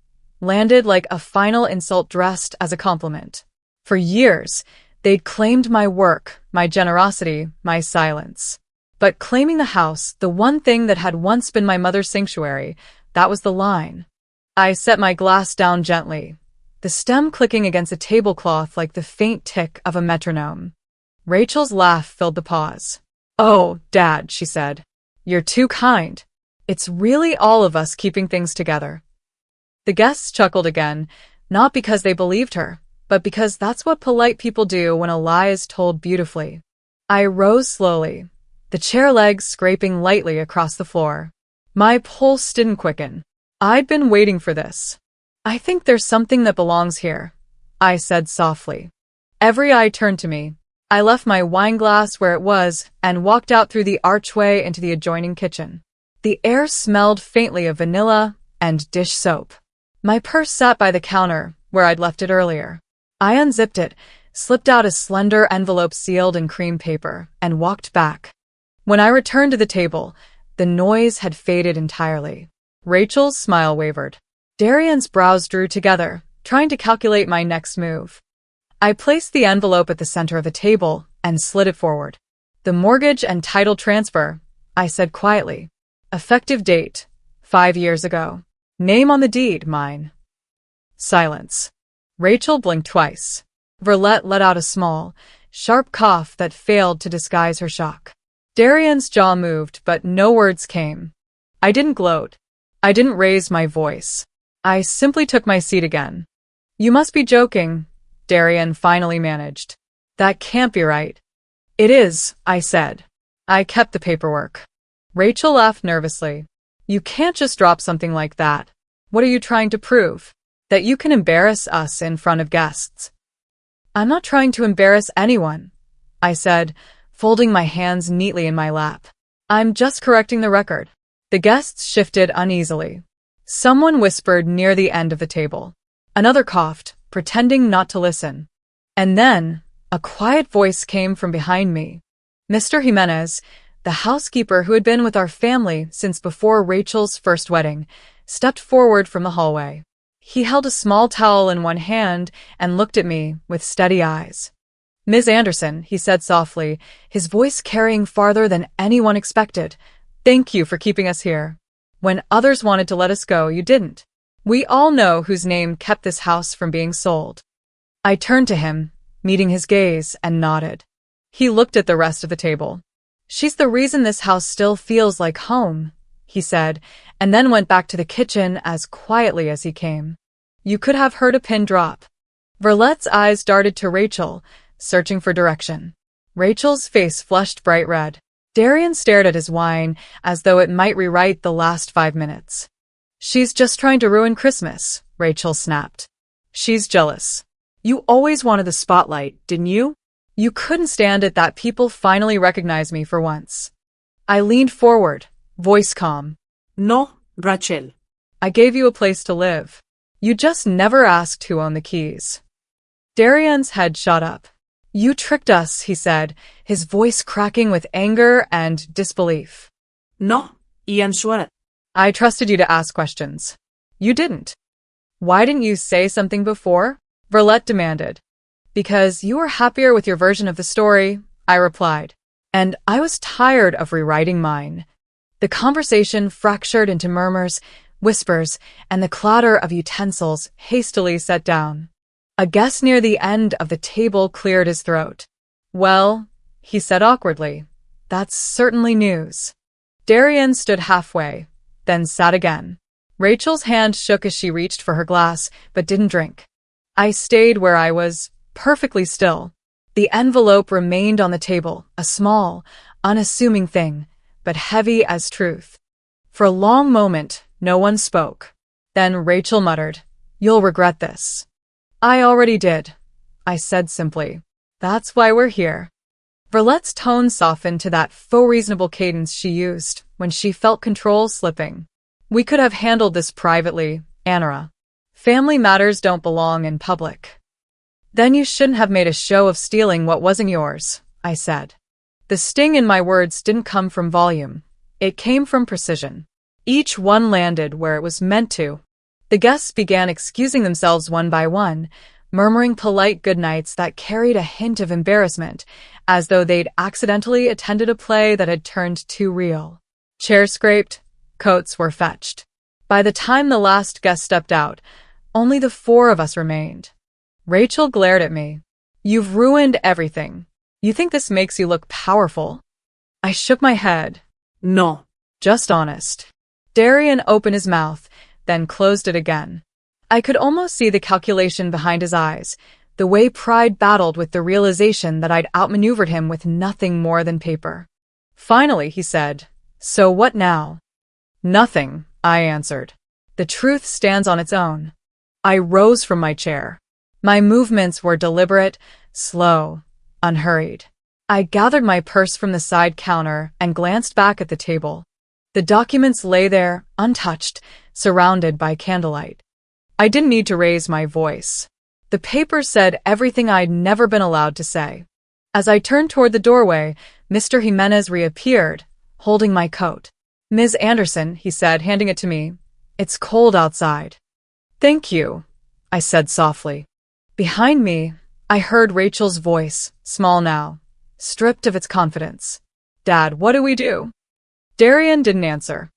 landed like a final insult dressed as a compliment. For years, they'd claimed my work, my generosity, my silence. But claiming the house, the one thing that had once been my mother's sanctuary, that was the line. I set my glass down gently, the stem clicking against a tablecloth like the faint tick of a metronome. Rachel's laugh filled the pause. "Oh, Dad," she said. "You're too kind. It's really all of us keeping things together." The guests chuckled again, not because they believed her, but because that's what polite people do when a lie is told beautifully. I rose slowly, the chair legs scraping lightly across the floor. My pulse didn't quicken. I'd been waiting for this. "I think there's something that belongs here," I said softly. Every eye turned to me. I left my wineglass where it was and walked out through the archway into the adjoining kitchen. The air smelled faintly of vanilla and dish soap. My purse sat by the counter, where I'd left it earlier. I unzipped it, slipped out a slender envelope sealed in cream paper, and walked back. When I returned to the table, the noise had faded entirely. Rachel's smile wavered. Darien's brows drew together, trying to calculate my next move. I placed the envelope at the center of the table and slid it forward. "The mortgage and title transfer," I said quietly. "Effective date, 5 years ago. Name on the deed, mine." Silence. Rachel blinked twice. Verlet let out a small, sharp cough that failed to disguise her shock. Darien's jaw moved, but no words came. I didn't gloat. I didn't raise my voice. I simply took my seat again. "You must be joking," Darien finally managed. "That can't be right." "It is," I said. "I kept the paperwork." Rachel laughed nervously. "You can't just drop something like that. What are you trying to prove? That you can embarrass us in front of guests?" I'm not trying to embarrass anyone, I said, folding my hands neatly in my lap. I'm just correcting the record. The guests shifted uneasily. Someone whispered near the end of the table. Another coughed, pretending not to listen. And then, a quiet voice came from behind me. Mr. Jimenez, the housekeeper who had been with our family since before Rachel's first wedding, stepped forward from the hallway. He held a small towel in one hand and looked at me with steady eyes. Ms. Anderson, he said softly, his voice carrying farther than anyone expected. Thank you for keeping us here. When others wanted to let us go, you didn't. We all know whose name kept this house from being sold. I turned to him, meeting his gaze, and nodded. He looked at the rest of the table. She's the reason this house still feels like home, he said, and then went back to the kitchen as quietly as he came. You could have heard a pin drop. Verlette's eyes darted to Rachel, searching for direction. Rachel's face flushed bright red. Darian stared at his wine as though it might rewrite the last 5 minutes. She's just trying to ruin Christmas, Rachel snapped. She's jealous. You always wanted the spotlight, didn't you? You couldn't stand it that people finally recognized me for once. I leaned forward, voice calm. No, Rachel. I gave you a place to live. You just never asked who owned the keys. Darian's head shot up. You tricked us, he said, his voice cracking with anger and disbelief. No, Ian Schwartz. I trusted you to ask questions. You didn't. Why didn't you say something before? Verlette demanded. Because you were happier with your version of the story, I replied. And I was tired of rewriting mine. The conversation fractured into murmurs, whispers, and the clatter of utensils hastily set down. A guest near the end of the table cleared his throat. Well, he said awkwardly, that's certainly news. Darian stood halfway, then sat again. Rachel's hand shook as she reached for her glass, but didn't drink. I stayed where I was, perfectly still. The envelope remained on the table, a small, unassuming thing, but heavy as truth. For a long moment, no one spoke. Then Rachel muttered, You'll regret this. I already did, I said simply. That's why we're here. Verlette's tone softened to that faux reasonable cadence she used when she felt control slipping. We could have handled this privately, Anara. Family matters don't belong in public. Then you shouldn't have made a show of stealing what wasn't yours, I said. The sting in my words didn't come from volume. It came from precision. Each one landed where it was meant to. The guests began excusing themselves one by one, murmuring polite goodnights that carried a hint of embarrassment, as though they'd accidentally attended a play that had turned too real. Chairs scraped, coats were fetched. By the time the last guest stepped out, only the 4 of us remained. Rachel glared at me. You've ruined everything. You think this makes you look powerful? I shook my head. No. Just honest. Darian opened his mouth, then closed it again. I could almost see the calculation behind his eyes, the way pride battled with the realization that I'd outmaneuvered him with nothing more than paper. Finally, he said, So what now? Nothing, I answered. The truth stands on its own. I rose from my chair. My movements were deliberate, slow, unhurried. I gathered my purse from the side counter and glanced back at the table. The documents lay there, untouched, surrounded by candlelight. I didn't need to raise my voice. The paper said everything I'd never been allowed to say. As I turned toward the doorway, Mr. Jimenez reappeared, holding my coat. Ms. Anderson, he said, handing it to me. It's cold outside. Thank you, I said softly. Behind me, I heard Rachel's voice, small now, stripped of its confidence. Dad, what do we do? Darian didn't answer.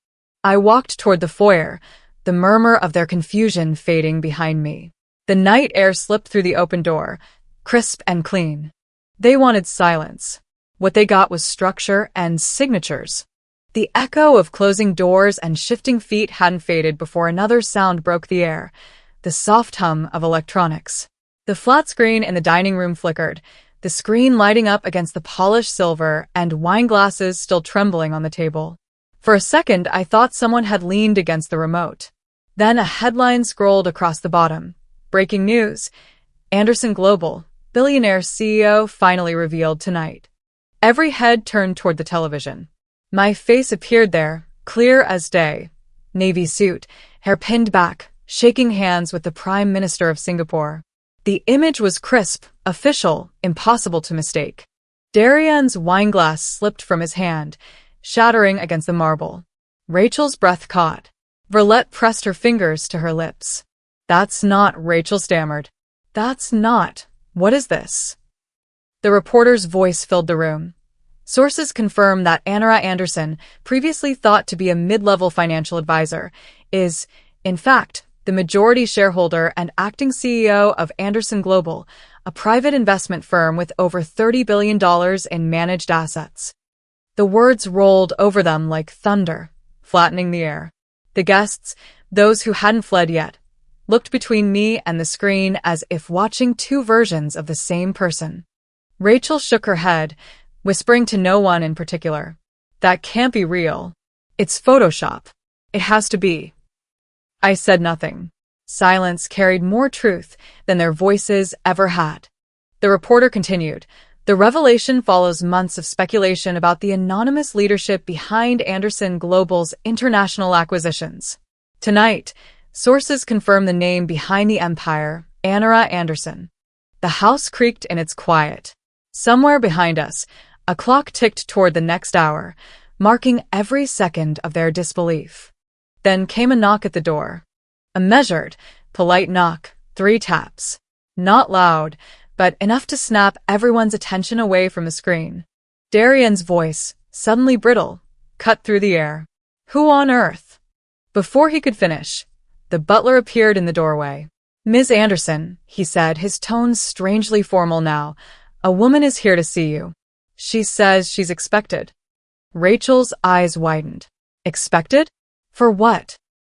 I walked toward the foyer, the murmur of their confusion fading behind me. The night air slipped through the open door, crisp and clean. They wanted silence. What they got was structure and signatures. The echo of closing doors and shifting feet hadn't faded before another sound broke the air, the soft hum of electronics. The flat screen in the dining room flickered, the screen lighting up against the polished silver and wine glasses still trembling on the table. For a second, I thought someone had leaned against the remote. Then a headline scrolled across the bottom. Breaking news. Anderson Global. Billionaire CEO finally revealed tonight. Every head turned toward the television. My face appeared there, clear as day. Navy suit, hair pinned back, shaking hands with the Prime Minister of Singapore. The image was crisp, official, impossible to mistake. Darian's wineglass slipped from his hand, shattering against the marble. Rachel's breath caught. Verlette pressed her fingers to her lips. "That's not," Rachel stammered. "That's not. What is this?" The reporter's voice filled the room. Sources confirm that Anara Anderson, previously thought to be a mid-level financial advisor, is, in fact, the majority shareholder and acting CEO of Anderson Global, a private investment firm with over $30 billion in managed assets. The words rolled over them like thunder, flattening the air. The guests, those who hadn't fled yet, looked between me and the screen as if watching two versions of the same person. Rachel shook her head, whispering to no one in particular. "That can't be real. It's Photoshop. It has to be." I said nothing. Silence carried more truth than their voices ever had. The reporter continued. The revelation follows months of speculation about the anonymous leadership behind Anderson Global's international acquisitions. Tonight, sources confirm the name behind the empire, Anara Anderson. The house creaked in its quiet. Somewhere behind us, a clock ticked toward the next hour, marking every second of their disbelief. Then came a knock at the door. A measured, polite knock, 3 taps. Not loud, but enough to snap everyone's attention away from the screen. Darian's voice, suddenly brittle, cut through the air. "Who on earth?" Before he could finish, the butler appeared in the doorway. "Ms. Anderson," he said, his tone strangely formal now, "a woman is here to see you. She says she's expected." Rachel's eyes widened. Expected? For what?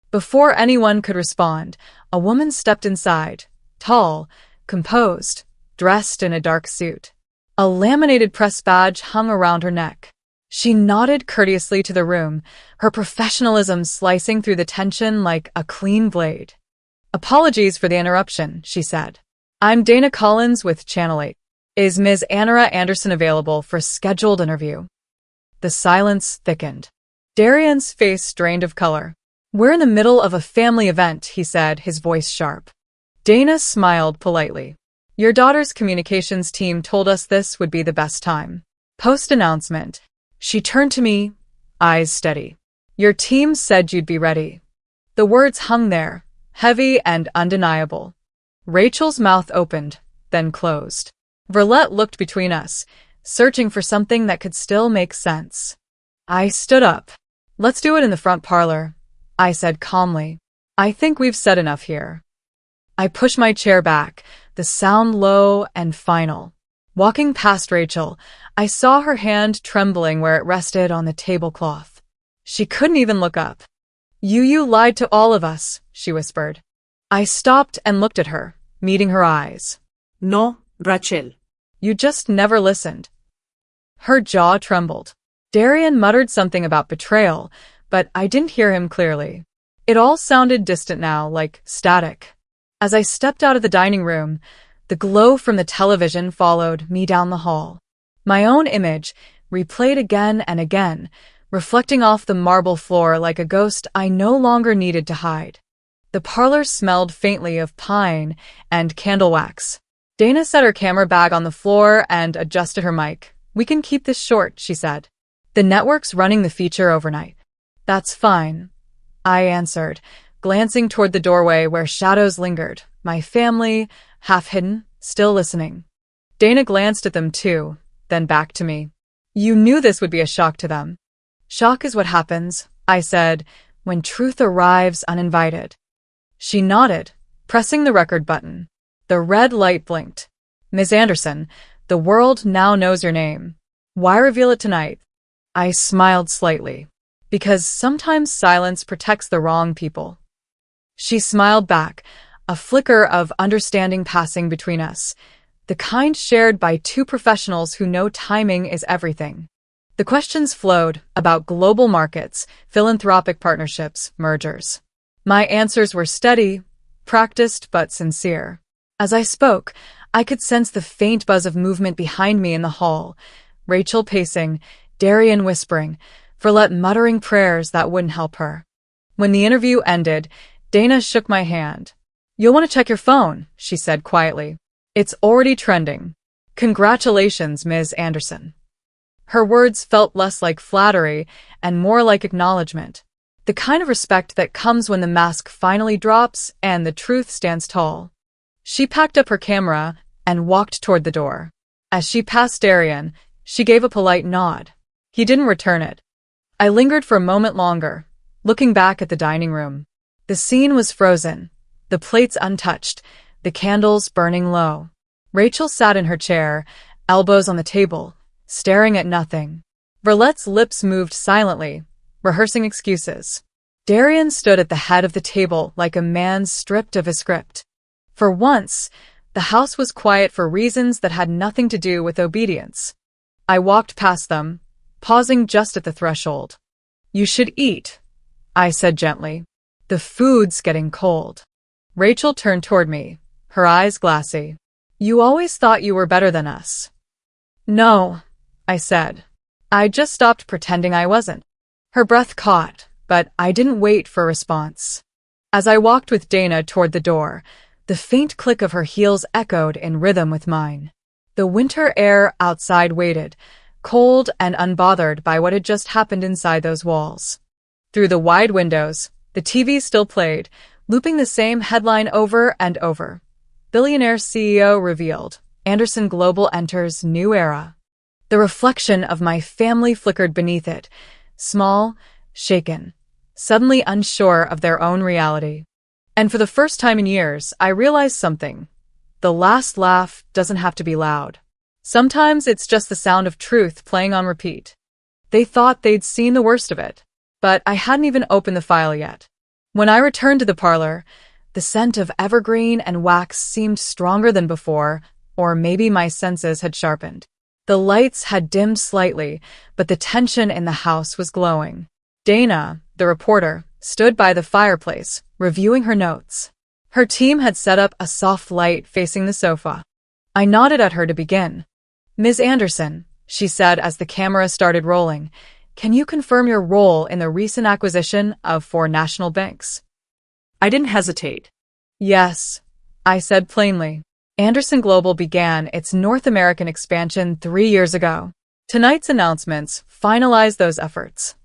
Before anyone could respond, a woman stepped inside, tall, composed, dressed in a dark suit. A laminated press badge hung around her neck. She nodded courteously to the room, her professionalism slicing through the tension like a clean blade. "Apologies for the interruption," she said. "I'm Dana Collins with Channel 8. Is Ms. Anara Anderson available for a scheduled interview?" The silence thickened. Darian's face drained of color. "We're in the middle of a family event," he said, his voice sharp. Dana smiled politely. "Your daughter's communications team told us this would be the best time. Post-announcement." She turned to me, eyes steady. "Your team said you'd be ready." The words hung there, heavy and undeniable. Rachel's mouth opened, then closed. Verlette looked between us, searching for something that could still make sense. I stood up. "Let's do it in the front parlor," I said calmly. "I think we've said enough here." I pushed my chair back, the sound low and final. Walking past Rachel, I saw her hand trembling where it rested on the tablecloth. She couldn't even look up. You lied to all of us," she whispered. I stopped and looked at her, meeting her eyes. No, Rachel. "You just never listened." Her jaw trembled. Darian muttered something about betrayal, but I didn't hear him clearly. It all sounded distant now, like static. As I stepped out of the dining room, the glow from the television followed me down the hall. My own image, replayed again and again, reflecting off the marble floor like a ghost I no longer needed to hide. The parlor smelled faintly of pine and candle wax. Dana set her camera bag on the floor and adjusted her mic. "We can keep this short," she said. "The network's running the feature overnight." "That's fine," I answered, glancing toward the doorway where shadows lingered, my family, half hidden, still listening. Dana glanced at them too, then back to me. "You knew this would be a shock to them." "Shock is what happens," I said, "when truth arrives uninvited." She nodded, pressing the record button. The red light blinked. "Ms. Anderson, the world now knows your name. Why reveal it tonight?" I smiled slightly. "Because sometimes silence protects the wrong people." She smiled back, a flicker of understanding passing between us, the kind shared by two professionals who know timing is everything. The questions flowed about global markets, philanthropic partnerships, mergers. My answers were steady, practiced but sincere. As I spoke, I could sense the faint buzz of movement behind me in the hall. Rachel pacing, Darian whispering, Verlet muttering prayers that wouldn't help her. When the interview ended, Dana shook my hand. "You'll want to check your phone," she said quietly. "It's already trending. Congratulations, Ms. Anderson." Her words felt less like flattery and more like acknowledgement, the kind of respect that comes when the mask finally drops and the truth stands tall. She packed up her camera and walked toward the door. As she passed Darian, she gave a polite nod. He didn't return it. I lingered for a moment longer, looking back at the dining room. The scene was frozen, the plates untouched, the candles burning low. Rachel sat in her chair, elbows on the table, staring at nothing. Verlet's lips moved silently, rehearsing excuses. Darian stood at the head of the table like a man stripped of his script. For once, the house was quiet for reasons that had nothing to do with obedience. I walked past them, pausing just at the threshold. "You should eat," I said gently. "The food's getting cold." Rachel turned toward me, her eyes glassy. "You always thought you were better than us." "No," I said. "I just stopped pretending I wasn't." Her breath caught, but I didn't wait for a response. As I walked with Dana toward the door, the faint click of her heels echoed in rhythm with mine. The winter air outside waited, cold and unbothered by what had just happened inside those walls. Through the wide windows, the TV still played, looping the same headline over and over. Billionaire CEO revealed, Anderson Global enters new era. The reflection of my family flickered beneath it, small, shaken, suddenly unsure of their own reality. And for the first time in years, I realized something. The last laugh doesn't have to be loud. Sometimes it's just the sound of truth playing on repeat. They thought they'd seen the worst of it, but I hadn't even opened the file yet. When I returned to the parlor, the scent of evergreen and wax seemed stronger than before, or maybe my senses had sharpened. The lights had dimmed slightly, but the tension in the house was glowing. Dana, the reporter, stood by the fireplace, reviewing her notes. Her team had set up a soft light facing the sofa. I nodded at her to begin. "Ms. Anderson," she said as the camera started rolling, "can you confirm your role in the recent acquisition of 4 national banks?" I didn't hesitate. "Yes," I said plainly. Anderson Global began its North American expansion 3 years ago. Tonight's announcements finalized those efforts.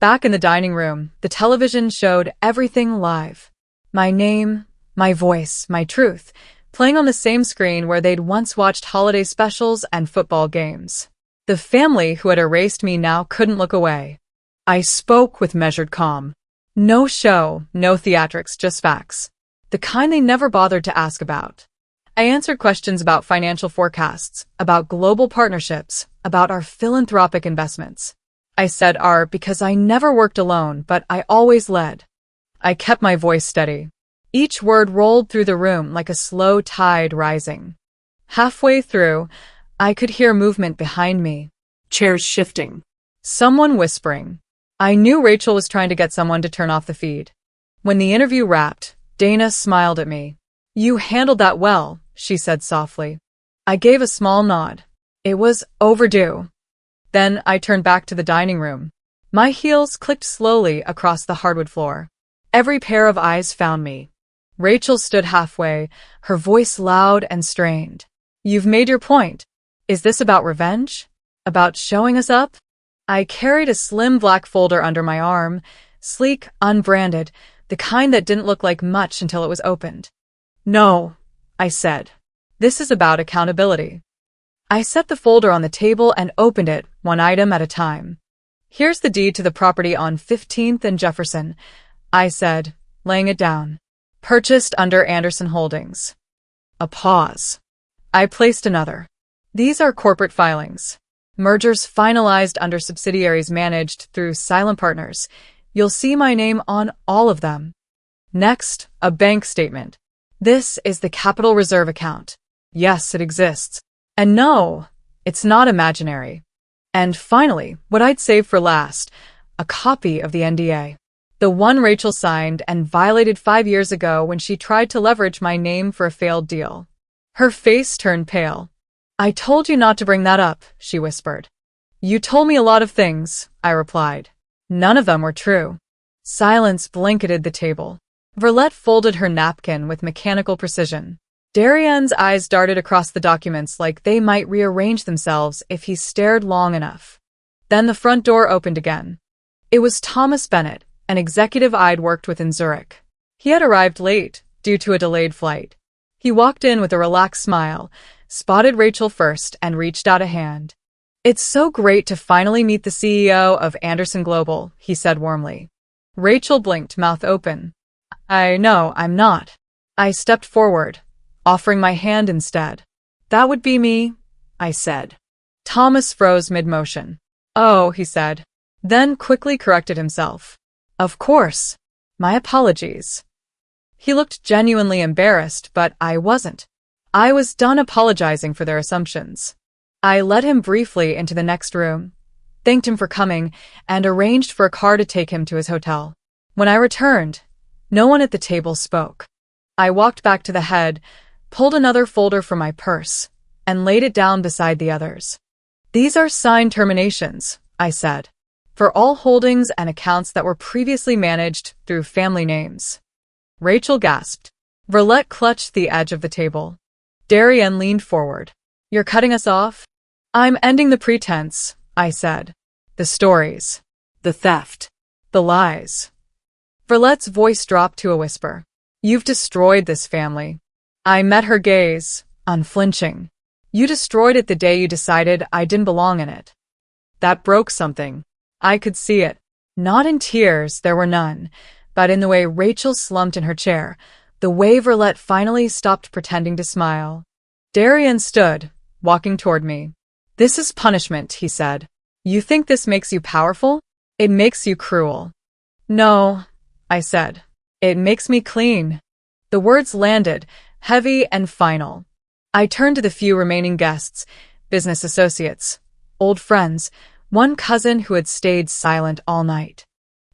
Back in the dining room, the television showed everything live. My name, my voice, my truth, playing on the same screen where they'd once watched holiday specials and football games. The family who had erased me now couldn't look away. I spoke with measured calm. No show, no theatrics, just facts. The kind they never bothered to ask about. I answered questions about financial forecasts, about global partnerships, about our philanthropic investments. I said our because I never worked alone, but I always led. I kept my voice steady. Each word rolled through the room like a slow tide rising. Halfway through, I could hear movement behind me. Chairs shifting. Someone whispering. I knew Rachel was trying to get someone to turn off the feed. When the interview wrapped, Dana smiled at me. "You handled that well," she said softly. I gave a small nod. It was overdue. Then I turned back to the dining room. My heels clicked slowly across the hardwood floor. Every pair of eyes found me. Rachel stood halfway, her voice loud and strained. "You've made your point. Is this about revenge? About showing us up?" I carried a slim black folder under my arm, sleek, unbranded, the kind that didn't look like much until it was opened. "No," I said. "This is about accountability." I set the folder on the table and opened it, one item at a time. "Here's the deed to the property on 15th and Jefferson," I said, laying it down. "Purchased under Anderson Holdings." A pause. I placed another. "These are corporate filings. Mergers finalized under subsidiaries managed through silent partners. You'll see my name on all of them." Next, a bank statement. "This is the Capital Reserve account. Yes, it exists. And no, it's not imaginary." And finally, what I'd saved for last, a copy of the NDA. The one Rachel signed and violated 5 years ago when she tried to leverage my name for a failed deal. Her face turned pale. "I told you not to bring that up," she whispered. "You told me a lot of things," I replied. None of them were true. Silence blanketed the table. Verlette folded her napkin with mechanical precision. Darienne's eyes darted across the documents like they might rearrange themselves if he stared long enough. Then the front door opened again. It was Thomas Bennett, an executive I'd worked with in Zurich. He had arrived late, due to a delayed flight. He walked in with a relaxed smile, spotted Rachel first, and reached out a hand. "It's so great to finally meet the CEO of Anderson Global," he said warmly. Rachel blinked, mouth open. "I know, I'm not." I stepped forward, offering my hand instead. "That would be me," I said. Thomas froze mid-motion. "Oh," he said, then quickly corrected himself. "Of course. My apologies." He looked genuinely embarrassed, but I wasn't. I was done apologizing for their assumptions. I led him briefly into the next room, thanked him for coming, and arranged for a car to take him to his hotel. When I returned, no one at the table spoke. I walked back to the head, pulled another folder from my purse, and laid it down beside the others. "These are signed terminations," I said, "for all holdings and accounts that were previously managed through family names." Rachel gasped. Verlette clutched the edge of the table. Darienne leaned forward. "You're cutting us off?" "I'm ending the pretense," I said. "The stories. The theft. The lies." Verlette's voice dropped to a whisper. "You've destroyed this family." I met her gaze, unflinching. "You destroyed it the day you decided I didn't belong in it." That broke something. I could see it. Not in tears, there were none, but in the way Rachel slumped in her chair, the way Verlette finally stopped pretending to smile. Darienne stood, walking toward me. "This is punishment," he said. "You think this makes you powerful? It makes you cruel." "No," I said. "It makes me clean." The words landed, heavy and final. I turned to the few remaining guests, business associates, old friends, one cousin who had stayed silent all night.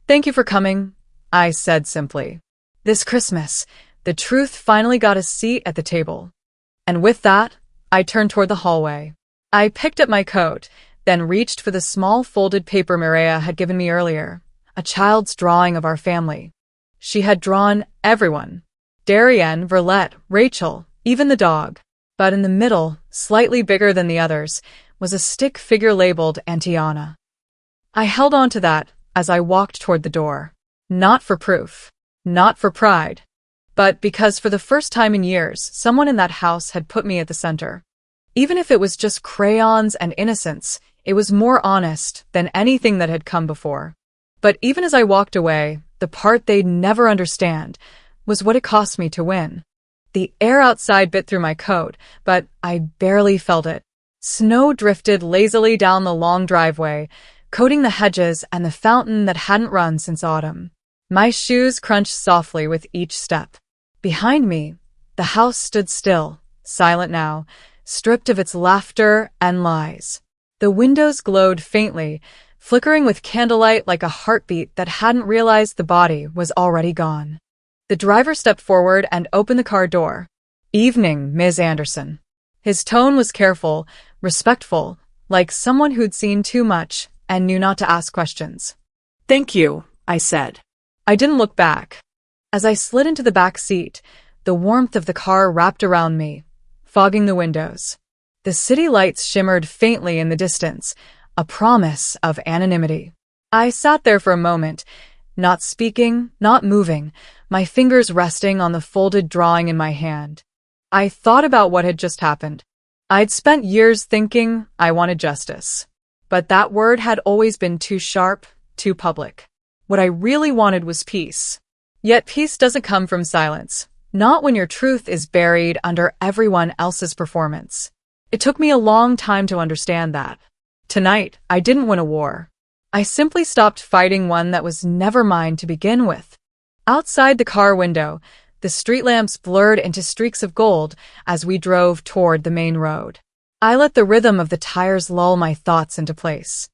"Thank you for coming," I said simply. This Christmas, the truth finally got a seat at the table. And with that, I turned toward the hallway. I picked up my coat, then reached for the small folded paper Mireia had given me earlier, a child's drawing of our family. She had drawn everyone. Darienne, Verlette, Rachel, even the dog. But in the middle, slightly bigger than the others, was a stick figure labeled Antiana. I held on to that as I walked toward the door. Not for proof. Not for pride. But because for the first time in years, someone in that house had put me at the center. Even if it was just crayons and innocence, it was more honest than anything that had come before. But even as I walked away, the part they'd never understand was what it cost me to win. The air outside bit through my coat, but I barely felt it. Snow drifted lazily down the long driveway, coating the hedges and the fountain that hadn't run since autumn. My shoes crunched softly with each step. Behind me, the house stood still, silent now, stripped of its laughter and lies. The windows glowed faintly, flickering with candlelight like a heartbeat that hadn't realized the body was already gone. The driver stepped forward and opened the car door. "Evening, Ms. Anderson." His tone was careful, respectful, like someone who'd seen too much and knew not to ask questions. "Thank you," I said. I didn't look back. As I slid into the back seat, the warmth of the car wrapped around me, fogging the windows. The city lights shimmered faintly in the distance, a promise of anonymity. I sat there for a moment, not speaking, not moving, my fingers resting on the folded drawing in my hand. I thought about what had just happened. I'd spent years thinking I wanted justice. But that word had always been too sharp, too public. What I really wanted was peace. Yet peace doesn't come from silence, not when your truth is buried under everyone else's performance. It took me a long time to understand that. Tonight, I didn't win a war. I simply stopped fighting one that was never mine to begin with. Outside the car window, the street lamps blurred into streaks of gold as we drove toward the main road. I let the rhythm of the tires lull my thoughts into place.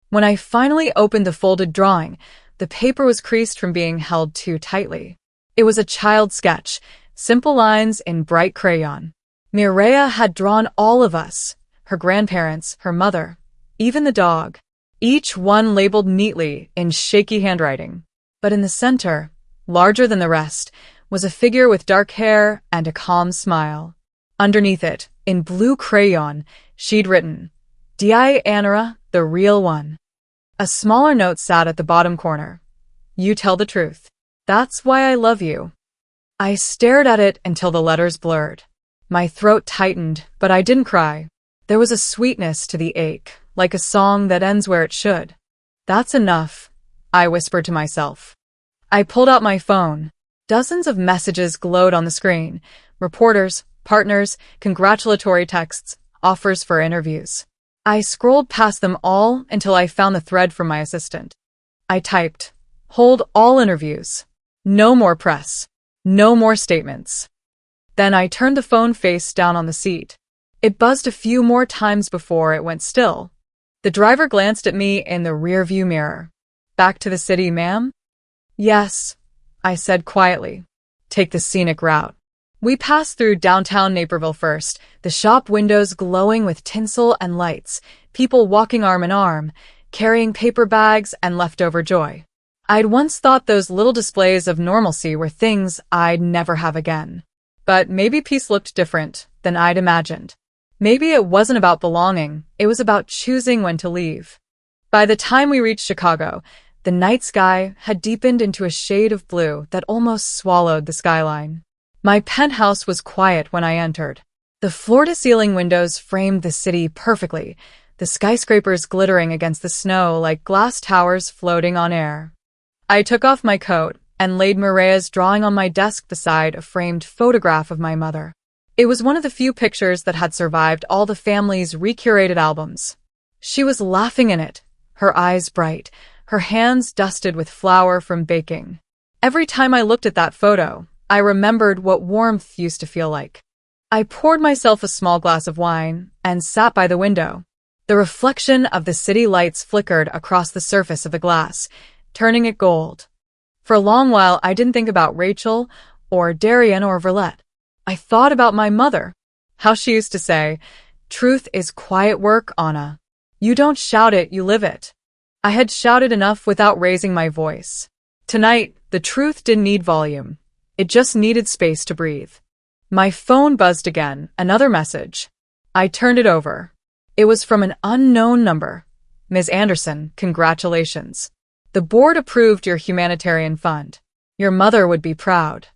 When I finally opened the folded drawing, the paper was creased from being held too tightly. It was a child sketch, simple lines in bright crayon. Mireia had drawn all of us, her grandparents, her mother, even the dog, each one labeled neatly in shaky handwriting. But in the center, larger than the rest, was a figure with dark hair and a calm smile. Underneath it, in blue crayon, she'd written, "Di Anara, the real one." A smaller note sat at the bottom corner. "You tell the truth. That's why I love you." I stared at it until the letters blurred. My throat tightened, but I didn't cry. There was a sweetness to the ache, like a song that ends where it should. "That's enough," I whispered to myself. I pulled out my phone. Dozens of messages glowed on the screen. Reporters, partners, congratulatory texts, offers for interviews. I scrolled past them all until I found the thread from my assistant. I typed, "Hold all interviews. No more press. No more statements." Then I turned the phone face down on the seat. It buzzed a few more times before it went still. The driver glanced at me in the rearview mirror. "Back to the city, ma'am?" "Yes," I said quietly. "Take the scenic route." We passed through downtown Naperville first, the shop windows glowing with tinsel and lights, people walking arm in arm, carrying paper bags and leftover joy. I'd once thought those little displays of normalcy were things I'd never have again. But maybe peace looked different than I'd imagined. Maybe it wasn't about belonging, it was about choosing when to leave. By the time we reached Chicago, the night sky had deepened into a shade of blue that almost swallowed the skyline. My penthouse was quiet when I entered. The floor-to-ceiling windows framed the city perfectly, the skyscrapers glittering against the snow like glass towers floating on air. I took off my coat and laid Mireia's drawing on my desk beside a framed photograph of my mother. It was one of the few pictures that had survived all the family's recurated albums. She was laughing in it, her eyes bright, her hands dusted with flour from baking. Every time I looked at that photo, I remembered what warmth used to feel like. I poured myself a small glass of wine and sat by the window. The reflection of the city lights flickered across the surface of the glass, turning it gold. For a long while, I didn't think about Rachel or Darian or Verlette. I thought about my mother, how she used to say, "Truth is quiet work, Anna. You don't shout it, you live it." I had shouted enough without raising my voice. Tonight, the truth didn't need volume. It just needed space to breathe. My phone buzzed again, another message. I turned it over. It was from an unknown number. "Ms. Anderson, congratulations. The board approved your humanitarian fund. Your mother would be proud."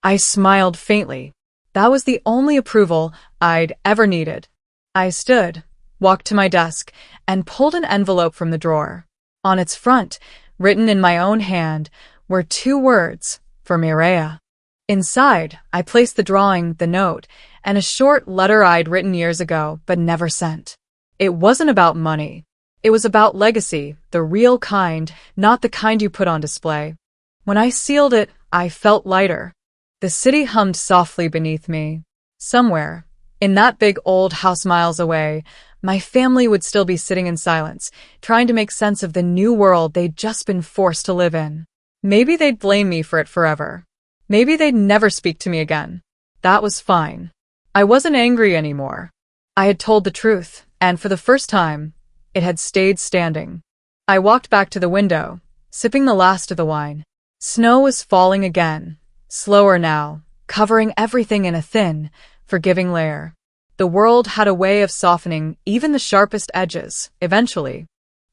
I smiled faintly. That was the only approval I'd ever needed. I stood, walked to my desk, and pulled an envelope from the drawer. On its front, written in my own hand, were 2 words, "For Mireia." Inside, I placed the drawing, the note, and a short letter I'd written years ago but never sent. It wasn't about money. It was about legacy, the real kind, not the kind you put on display. When I sealed it, I felt lighter. The city hummed softly beneath me. Somewhere, in that big old house miles away, my family would still be sitting in silence, trying to make sense of the new world they'd just been forced to live in. Maybe they'd blame me for it forever. Maybe they'd never speak to me again. That was fine. I wasn't angry anymore. I had told the truth, and for the first time, it had stayed standing. I walked back to the window, sipping the last of the wine. Snow was falling again, slower now, covering everything in a thin, forgiving layer. The world had a way of softening even the sharpest edges, eventually.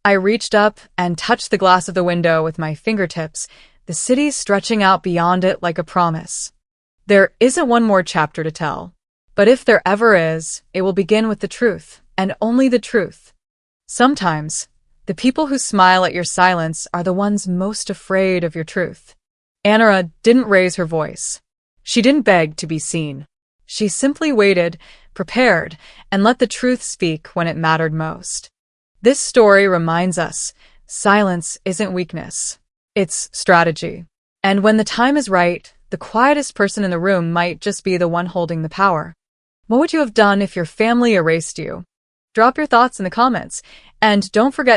I reached up and touched the glass of the window with my fingertips, the city stretching out beyond it like a promise. There isn't one more chapter to tell, but if there ever is, it will begin with the truth, and only the truth. Sometimes, the people who smile at your silence are the ones most afraid of your truth. Anara didn't raise her voice. She didn't beg to be seen. She simply waited, prepared, and let the truth speak when it mattered most. This story reminds us, silence isn't weakness. It's strategy. And when the time is right, the quietest person in the room might just be the one holding the power. What would you have done if your family erased you? Drop your thoughts in the comments, and don't forget